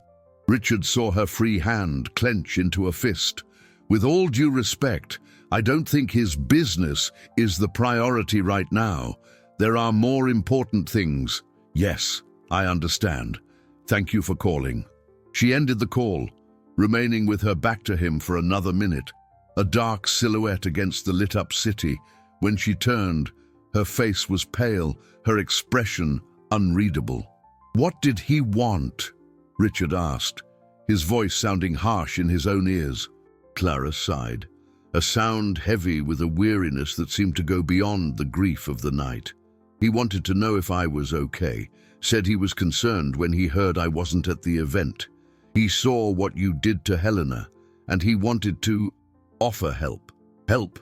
Richard saw her free hand clench into a fist. With all due respect, I don't think his business is the priority right now. There are more important things. Yes, I understand. Thank you for calling. She ended the call, remaining with her back to him for another minute, a dark silhouette against the lit-up city. When she turned, her face was pale, her expression unreadable. What did he want? Richard asked, his voice sounding harsh in his own ears. Clara sighed, a sound heavy with a weariness that seemed to go beyond the grief of the night. He wanted to know if I was okay, said he was concerned when he heard I wasn't at the event. He saw what you did to Helena, and he wanted to offer help. Help?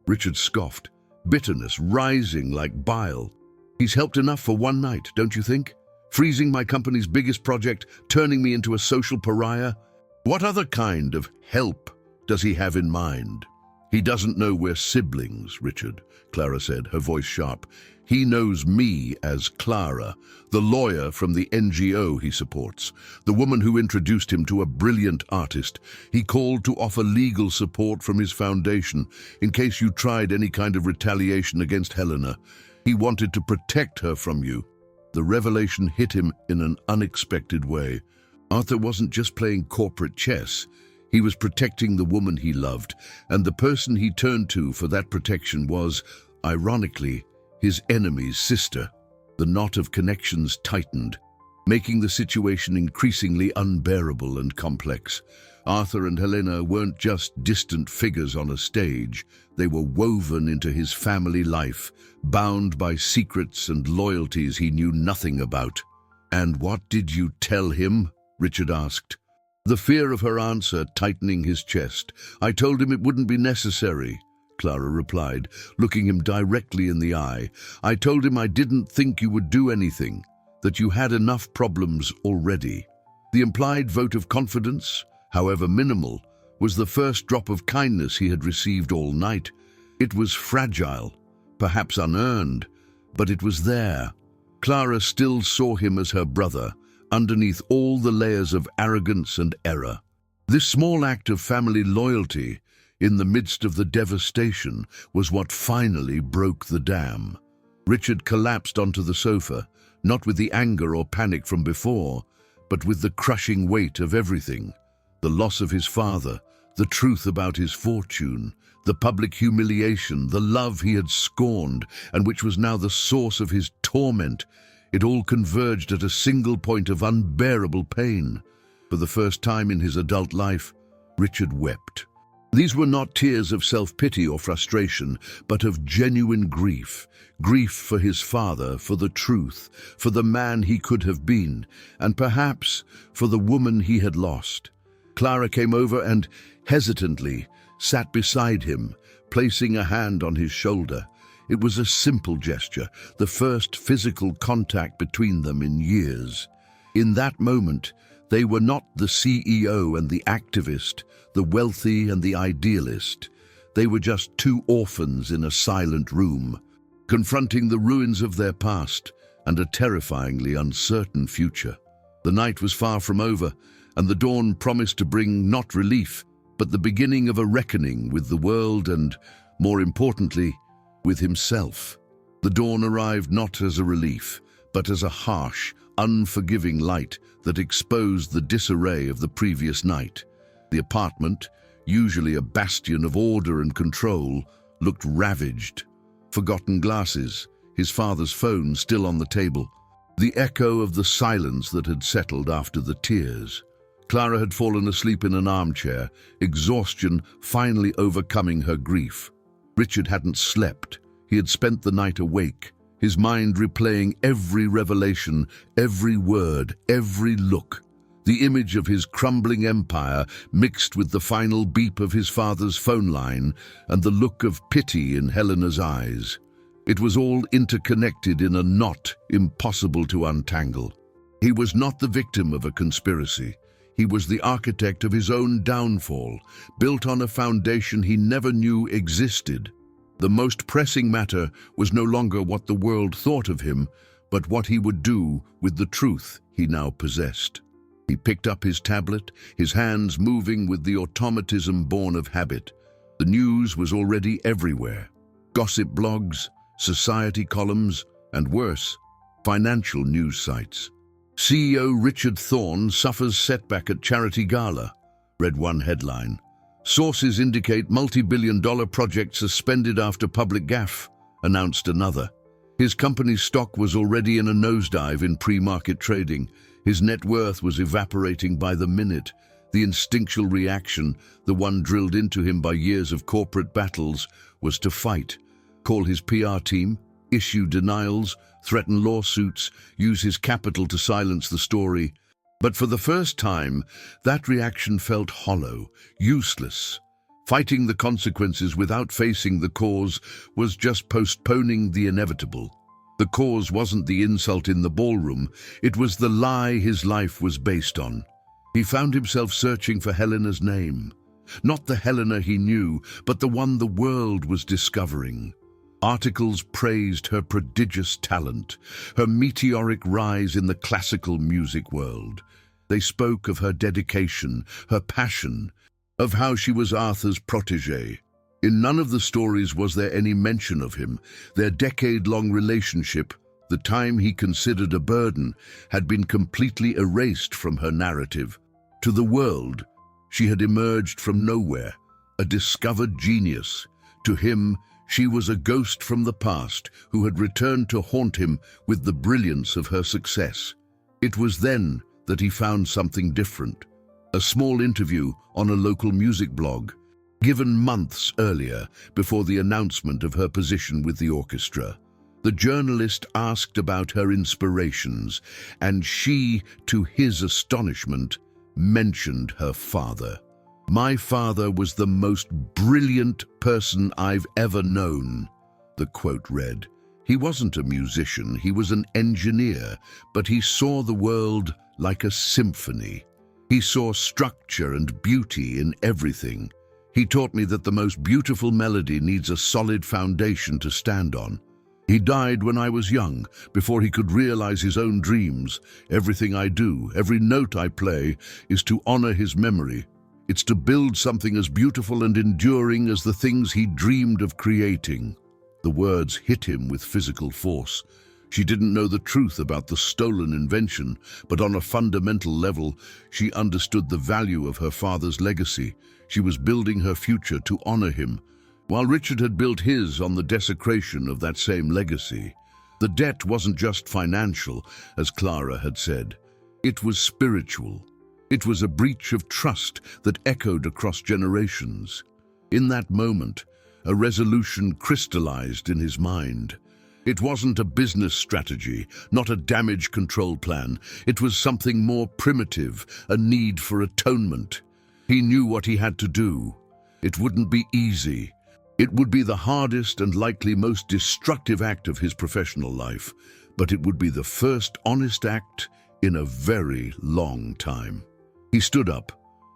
Richard scoffed, bitterness rising like bile. He's helped enough for one night, don't you think? Freezing my company's biggest project, turning me into a social pariah? What other kind of help does he have in mind? He doesn't know we're siblings, Richard, Clara said, her voice sharp. He knows me as Clara, the lawyer from the NGO he supports, the woman who introduced him to a brilliant artist. He called to offer legal support from his foundation in case you tried any kind of retaliation against Helena. He wanted to protect her from you. The revelation hit him in an unexpected way. Arthur wasn't just playing corporate chess. He was protecting the woman he loved, and the person he turned to for that protection was, ironically, his enemy's sister. The knot of connections tightened, making the situation increasingly unbearable and complex. Arthur and Helena weren't just distant figures on a stage. They were woven into his family life, bound by secrets and loyalties he knew nothing about. "And what did you tell him?" Richard asked, the fear of her answer tightening his chest. "I told him it wouldn't be necessary," Clara replied, looking him directly in the eye. "I told him I didn't think you would do anything, that you had enough problems already." The implied vote of confidence, however minimal, was the first drop of kindness he had received all night. It was fragile, perhaps unearned, but it was there. Clara still saw him as her brother, underneath all the layers of arrogance and error. This small act of family loyalty, in the midst of the devastation, was what finally broke the dam. Richard collapsed onto the sofa, not with the anger or panic from before, but with the crushing weight of everything. The loss of his father, the truth about his fortune, the public humiliation, the love he had scorned, and which was now the source of his torment. It all converged at a single point of unbearable pain. For the first time in his adult life, Richard wept. These were not tears of self-pity or frustration, but of genuine grief. Grief for his father, for the truth, for the man he could have been, and perhaps for the woman he had lost. Clara came over and, hesitantly, sat beside him, placing a hand on his shoulder. It was a simple gesture, the first physical contact between them in years. In that moment, they were not the CEO and the activist, the wealthy and the idealist. They were just two orphans in a silent room, confronting the ruins of their past and a terrifyingly uncertain future. The night was far from over, and the dawn promised to bring not relief, but the beginning of a reckoning with the world and, more importantly, with himself. The dawn arrived not as a relief, but as a harsh, unforgiving light that exposed the disarray of the previous night. The apartment, usually a bastion of order and control, looked ravaged. Forgotten glasses, his father's phone still on the table, the echo of the silence that had settled after the tears. Clara had fallen asleep in an armchair, exhaustion finally overcoming her grief. Richard hadn't slept. He had spent the night awake, his mind replaying every revelation, every word, every look. The image of his crumbling empire mixed with the final beep of his father's phone line and the look of pity in Helena's eyes. It was all interconnected in a knot impossible to untangle. He was not the victim of a conspiracy. He was the architect of his own downfall, built on a foundation he never knew existed. The most pressing matter was no longer what the world thought of him, but what he would do with the truth he now possessed. He picked up his tablet, his hands moving with the automatism born of habit. The news was already everywhere. Gossip blogs, society columns, and worse, financial news sites. CEO Richard Thorne suffers setback at charity gala, read one headline. Sources indicate multi-billion-dollar project suspended after public gaffe, announced another. His company's stock was already in a nosedive in pre-market trading. His net worth was evaporating by the minute. The instinctual reaction, the one drilled into him by years of corporate battles, was to fight. Call his PR team, issue denials, threaten lawsuits, use his capital to silence the story. But for the first time, that reaction felt hollow, useless. Fighting the consequences without facing the cause was just postponing the inevitable. The cause wasn't the insult in the ballroom, it was the lie his life was based on. He found himself searching for Helena's name. Not the Helena he knew, but the one the world was discovering. Articles praised her prodigious talent, her meteoric rise in the classical music world. They spoke of her dedication, her passion, of how she was Arthur's protégé. In none of the stories was there any mention of him. Their decade-long relationship, the time he considered a burden, had been completely erased from her narrative. To the world, she had emerged from nowhere, a discovered genius. To him, she was a ghost from the past who had returned to haunt him with the brilliance of her success. It was then that he found something different. A small interview on a local music blog, given months earlier before the announcement of her position with the orchestra. The journalist asked about her inspirations, and she, to his astonishment, mentioned her father. "My father was the most brilliant person I've ever known," the quote read. He wasn't a musician, he was an engineer, but he saw the world like a symphony. He saw structure and beauty in everything. He taught me that the most beautiful melody needs a solid foundation to stand on. He died when I was young, before he could realize his own dreams. Everything I do, every note I play, is to honor his memory. It's to build something as beautiful and enduring as the things he dreamed of creating. The words hit him with physical force. She didn't know the truth about the stolen invention, but on a fundamental level, she understood the value of her father's legacy. She was building her future to honor him, while Richard had built his on the desecration of that same legacy. The debt wasn't just financial, as Clara had said. It was spiritual. It was a breach of trust that echoed across generations. In that moment, a resolution crystallized in his mind. It wasn't a business strategy, not a damage control plan. It was something more primitive, a need for atonement. He knew what he had to do. It wouldn't be easy. It would be the hardest and likely most destructive act of his professional life, but it would be the first honest act in a very long time. He stood up,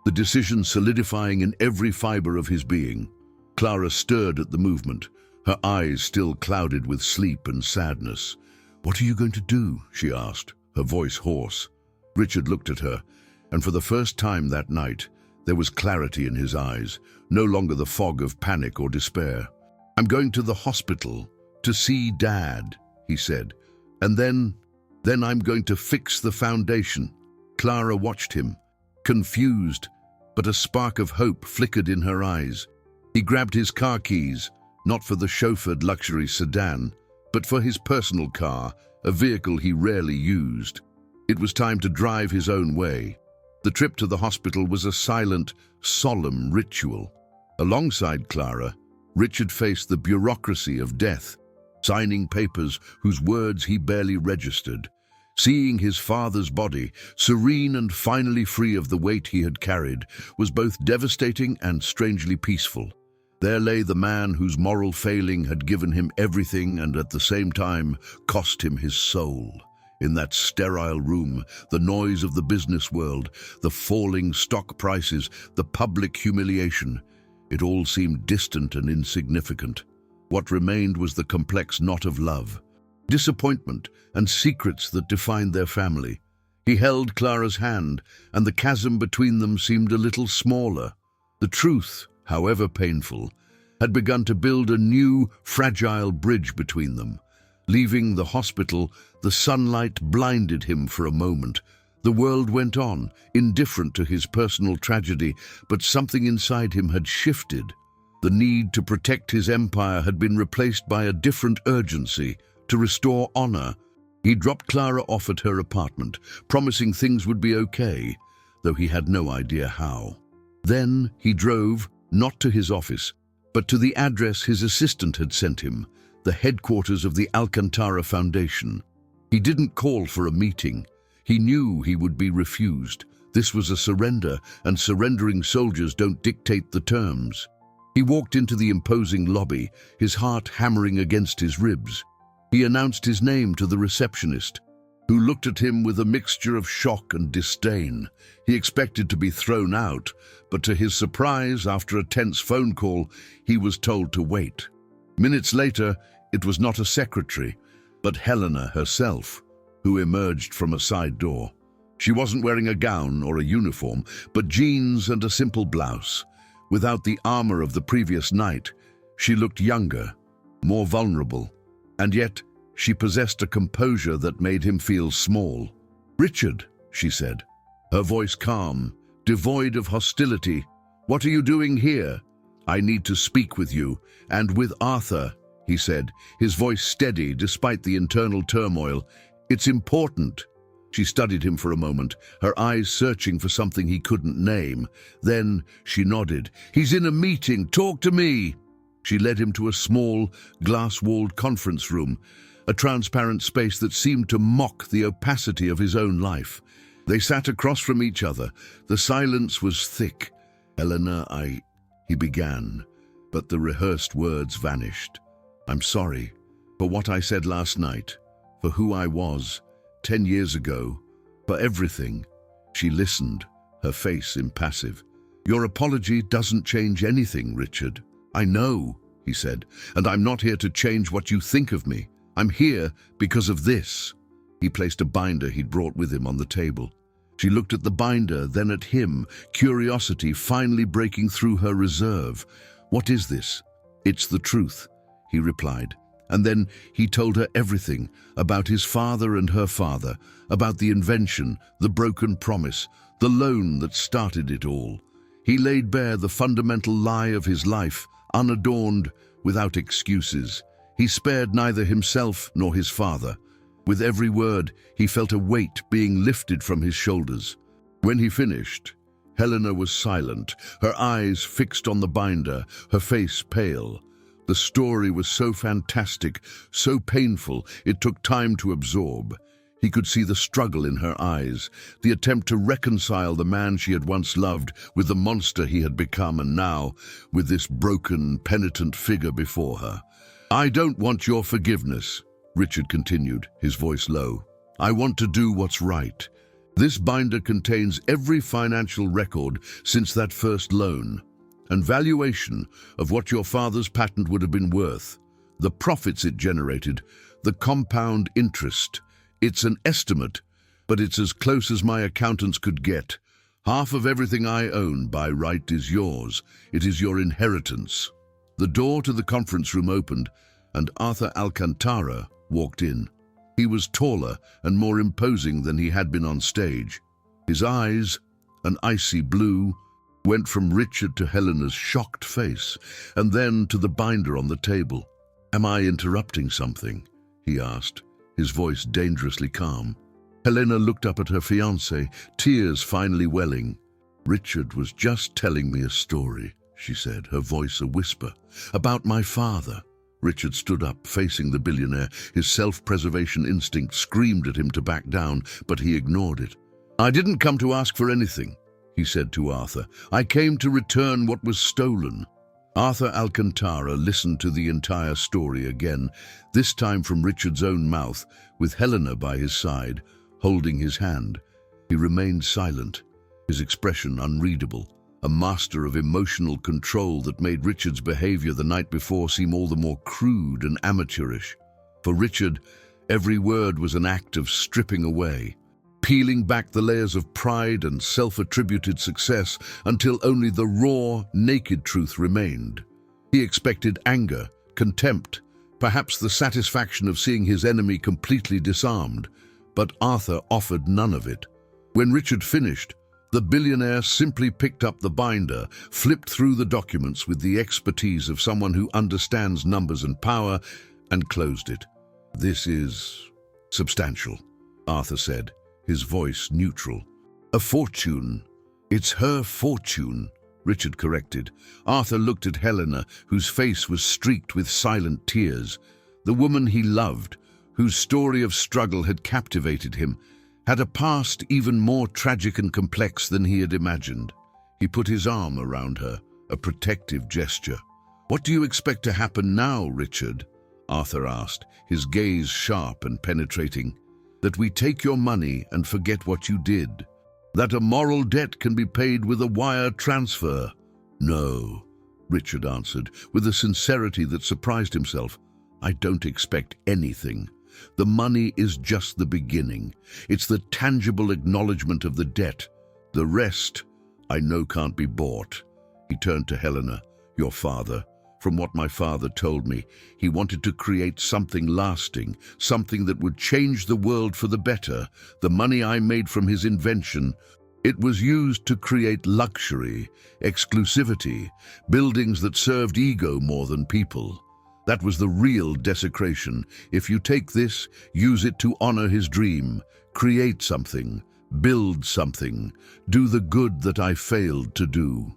the decision solidifying in every fiber of his being. Clara stirred at the movement, her eyes still clouded with sleep and sadness. "What are you going to do?" she asked, her voice hoarse. Richard looked at her, and for the first time that night, there was clarity in his eyes, no longer the fog of panic or despair. "I'm going to the hospital to see Dad," he said, "and then I'm going to fix the foundation." Clara watched him, confused, but a spark of hope flickered in her eyes. He grabbed his car keys, not for the chauffeured luxury sedan, but for his personal car, a vehicle he rarely used. It was time to drive his own way. The trip to the hospital was a silent, solemn ritual. Alongside Clara, Richard faced the bureaucracy of death, signing papers whose words he barely registered, Seeing his father's body, serene and finally free of the weight he had carried, was both devastating and strangely peaceful. There lay the man whose moral failing had given him everything and at the same time cost him his soul. In that sterile room, the noise of the business world, the falling stock prices, the public humiliation, it all seemed distant and insignificant. What remained was the complex knot of love, disappointment, and secrets that defined their family. He held Clara's hand, and the chasm between them seemed a little smaller. The truth, however painful, had begun to build a new, fragile bridge between them. Leaving the hospital, the sunlight blinded him for a moment. The world went on, indifferent to his personal tragedy, but something inside him had shifted. The need to protect his empire had been replaced by a different urgency, to restore honor. He dropped Clara off at her apartment, promising things would be okay, though he had no idea how. Then he drove, not to his office, but to the address his assistant had sent him, the headquarters of the Alcantara Foundation. He didn't call for a meeting. He knew he would be refused. This was a surrender, and surrendering soldiers don't dictate the terms. He walked into the imposing lobby, his heart hammering against his ribs. He announced his name to the receptionist, who looked at him with a mixture of shock and disdain. He expected to be thrown out, but to his surprise, after a tense phone call, he was told to wait. Minutes later, it was not a secretary, but Helena herself, who emerged from a side door. She wasn't wearing a gown or a uniform, but jeans and a simple blouse. Without the armor of the previous night, she looked younger, more vulnerable, and yet she possessed a composure that made him feel small. "Richard," she said, her voice calm, devoid of hostility. "What are you doing here?" "I need to speak with you, and with Arthur," he said, his voice steady despite the internal turmoil. "It's important." She studied him for a moment, her eyes searching for something he couldn't name. Then she nodded. "He's in a meeting. Talk to me." She led him to a small, glass-walled conference room, a transparent space that seemed to mock the opacity of his own life. They sat across from each other. The silence was thick. "Helena, he began, but the rehearsed words vanished. "I'm sorry for what I said last night, for who I was 10 years ago, for everything." She listened, her face impassive. "Your apology doesn't change anything, Richard." "I know," he said, "and I'm not here to change what you think of me. I'm here because of this." He placed a binder he'd brought with him on the table. She looked at the binder, then at him, curiosity finally breaking through her reserve. "What is this?" "It's the truth," he replied. And then he told her everything, about his father and her father, about the invention, the broken promise, the loan that started it all. He laid bare the fundamental lie of his life, unadorned, without excuses. He spared neither himself nor his father. With every word, he felt a weight being lifted from his shoulders. When he finished, Helena was silent, her eyes fixed on the binder, her face pale. The story was so fantastic, so painful, it took time to absorb. He could see the struggle in her eyes, the attempt to reconcile the man she had once loved with the monster he had become, and now, with this broken, penitent figure before her. "I don't want your forgiveness," Richard continued, his voice low. "I want to do what's right. This binder contains every financial record since that first loan, and valuation of what your father's patent would have been worth, the profits it generated, the compound interest. It's an estimate, but it's as close as my accountants could get. Half of everything I own by right is yours. It is your inheritance." The door to the conference room opened, and Arthur Alcantara walked in. He was taller and more imposing than he had been on stage. His eyes, an icy blue, went from Richard to Helena's shocked face, and then to the binder on the table. "Am I interrupting something?" he asked, his voice dangerously calm. Helena looked up at her fiancé, tears finally welling. "Richard was just telling me a story," she said, her voice a whisper. "About my father." Richard stood up, facing the billionaire. His self-preservation instinct screamed at him to back down, but he ignored it. "I didn't come to ask for anything," he said to Arthur. "I came to return what was stolen." Arthur Alcantara listened to the entire story again, this time from Richard's own mouth, with Helena by his side, holding his hand. He remained silent, his expression unreadable, a master of emotional control that made Richard's behavior the night before seem all the more crude and amateurish. For Richard, every word was an act of stripping away, peeling back the layers of pride and self-attributed success until only the raw, naked truth remained. He expected anger, contempt, perhaps the satisfaction of seeing his enemy completely disarmed, but Arthur offered none of it. When Richard finished, the billionaire simply picked up the binder, flipped through the documents with the expertise of someone who understands numbers and power, and closed it. "This is substantial," Arthur said, his voice neutral. "A fortune." "It's her fortune," Richard corrected. Arthur looked at Helena, whose face was streaked with silent tears. The woman he loved, whose story of struggle had captivated him, had a past even more tragic and complex than he had imagined. He put his arm around her, a protective gesture. "What do you expect to happen now, Richard?" Arthur asked, his gaze sharp and penetrating. "That we take your money and forget what you did? That a moral debt can be paid with a wire transfer?" "No," Richard answered, with a sincerity that surprised himself. "I don't expect anything. The money is just the beginning. It's the tangible acknowledgement of the debt. The rest, I know, can't be bought." He turned to Helena. "Your father. From what my father told me, he wanted to create something lasting, something that would change the world for the better. The money I made from his invention, it was used to create luxury, exclusivity, buildings that served ego more than people. That was the real desecration. If you take this, use it to honor his dream, create something, build something, do the good that I failed to do."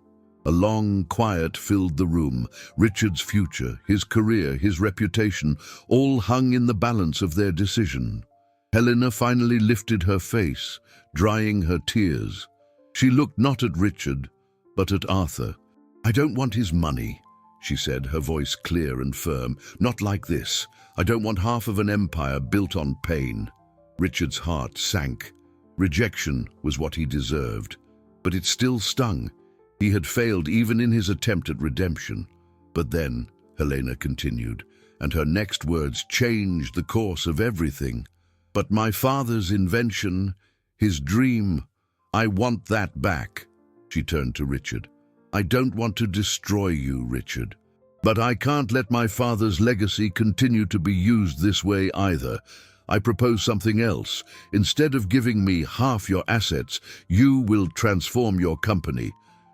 A long quiet filled the room. Richard's future, his career, his reputation, all hung in the balance of their decision. Helena finally lifted her face, drying her tears. She looked not at Richard, but at Arthur. "I don't want his money," she said, her voice clear and firm. "Not like this. I don't want half of an empire built on pain." Richard's heart sank. Rejection was what he deserved, but it still stung. He had failed even in his attempt at redemption. But then, Helena continued, and her next words changed the course of everything. "But my father's invention, his dream, I want that back." She turned to Richard. "I don't want to destroy you, Richard. But I can't let my father's legacy continue to be used this way either. I propose something else. Instead of giving me half your assets, you will transform your company.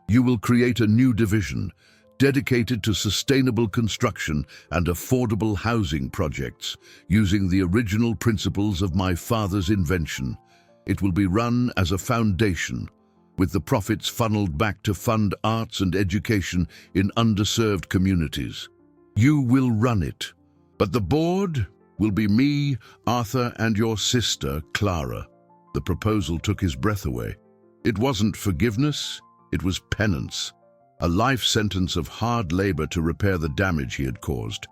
You will create a new division, dedicated to sustainable construction and affordable housing projects, using the original principles of my father's invention. It will be run as a foundation, with the profits funneled back to fund arts and education in underserved communities. You will run it, but the board will be me, Arthur, and your sister, Clara." The proposal took his breath away. It wasn't forgiveness, it was penance, a life sentence of hard labor to repair the damage he had caused.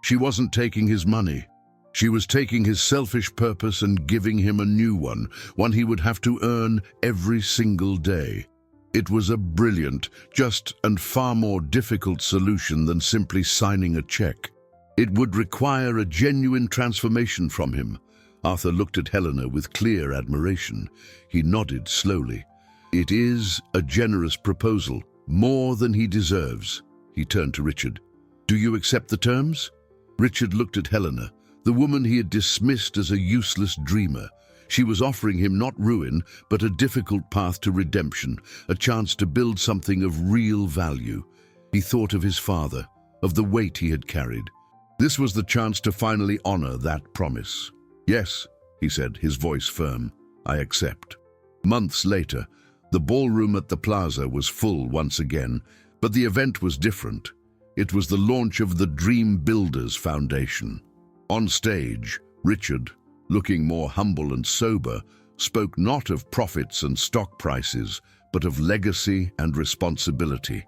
She wasn't taking his money. She was taking his selfish purpose and giving him a new one he would have to earn every single day. It was a brilliant, just and far more difficult solution than simply signing a check. It would require a genuine transformation from him. Arthur looked at Helena with clear admiration. He nodded slowly. "It is a generous proposal, more than he deserves." He turned to Richard. "Do you accept the terms?" Richard looked at Helena, the woman he had dismissed as a useless dreamer. She was offering him not ruin, but a difficult path to redemption, a chance to build something of real value. He thought of his father, of the weight he had carried. This was the chance to finally honor that promise. "Yes," he said, his voice firm, "I accept." Months later, the ballroom at the plaza was full once again, but the event was different. It was the launch of the Dream Builders Foundation. On stage, Richard, looking more humble and sober, spoke not of profits and stock prices, but of legacy and responsibility.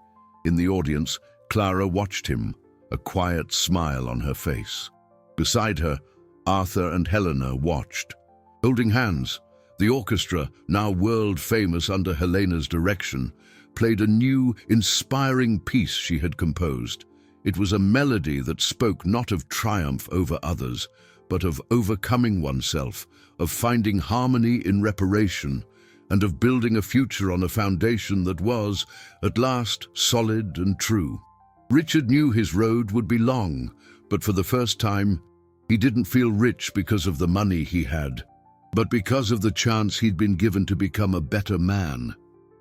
In the audience, Clara watched him, a quiet smile on her face. Beside her, Arthur and Helena watched. Holding hands, the orchestra, now world-famous under Helena's direction, played a new, inspiring piece she had composed. It was a melody that spoke not of triumph over others, but of overcoming oneself, of finding harmony in reparation, and of building a future on a foundation that was, at last, solid and true. Richard knew his road would be long, but for the first time, he didn't feel rich because of the money he had, but because of the chance he'd been given to become a better man.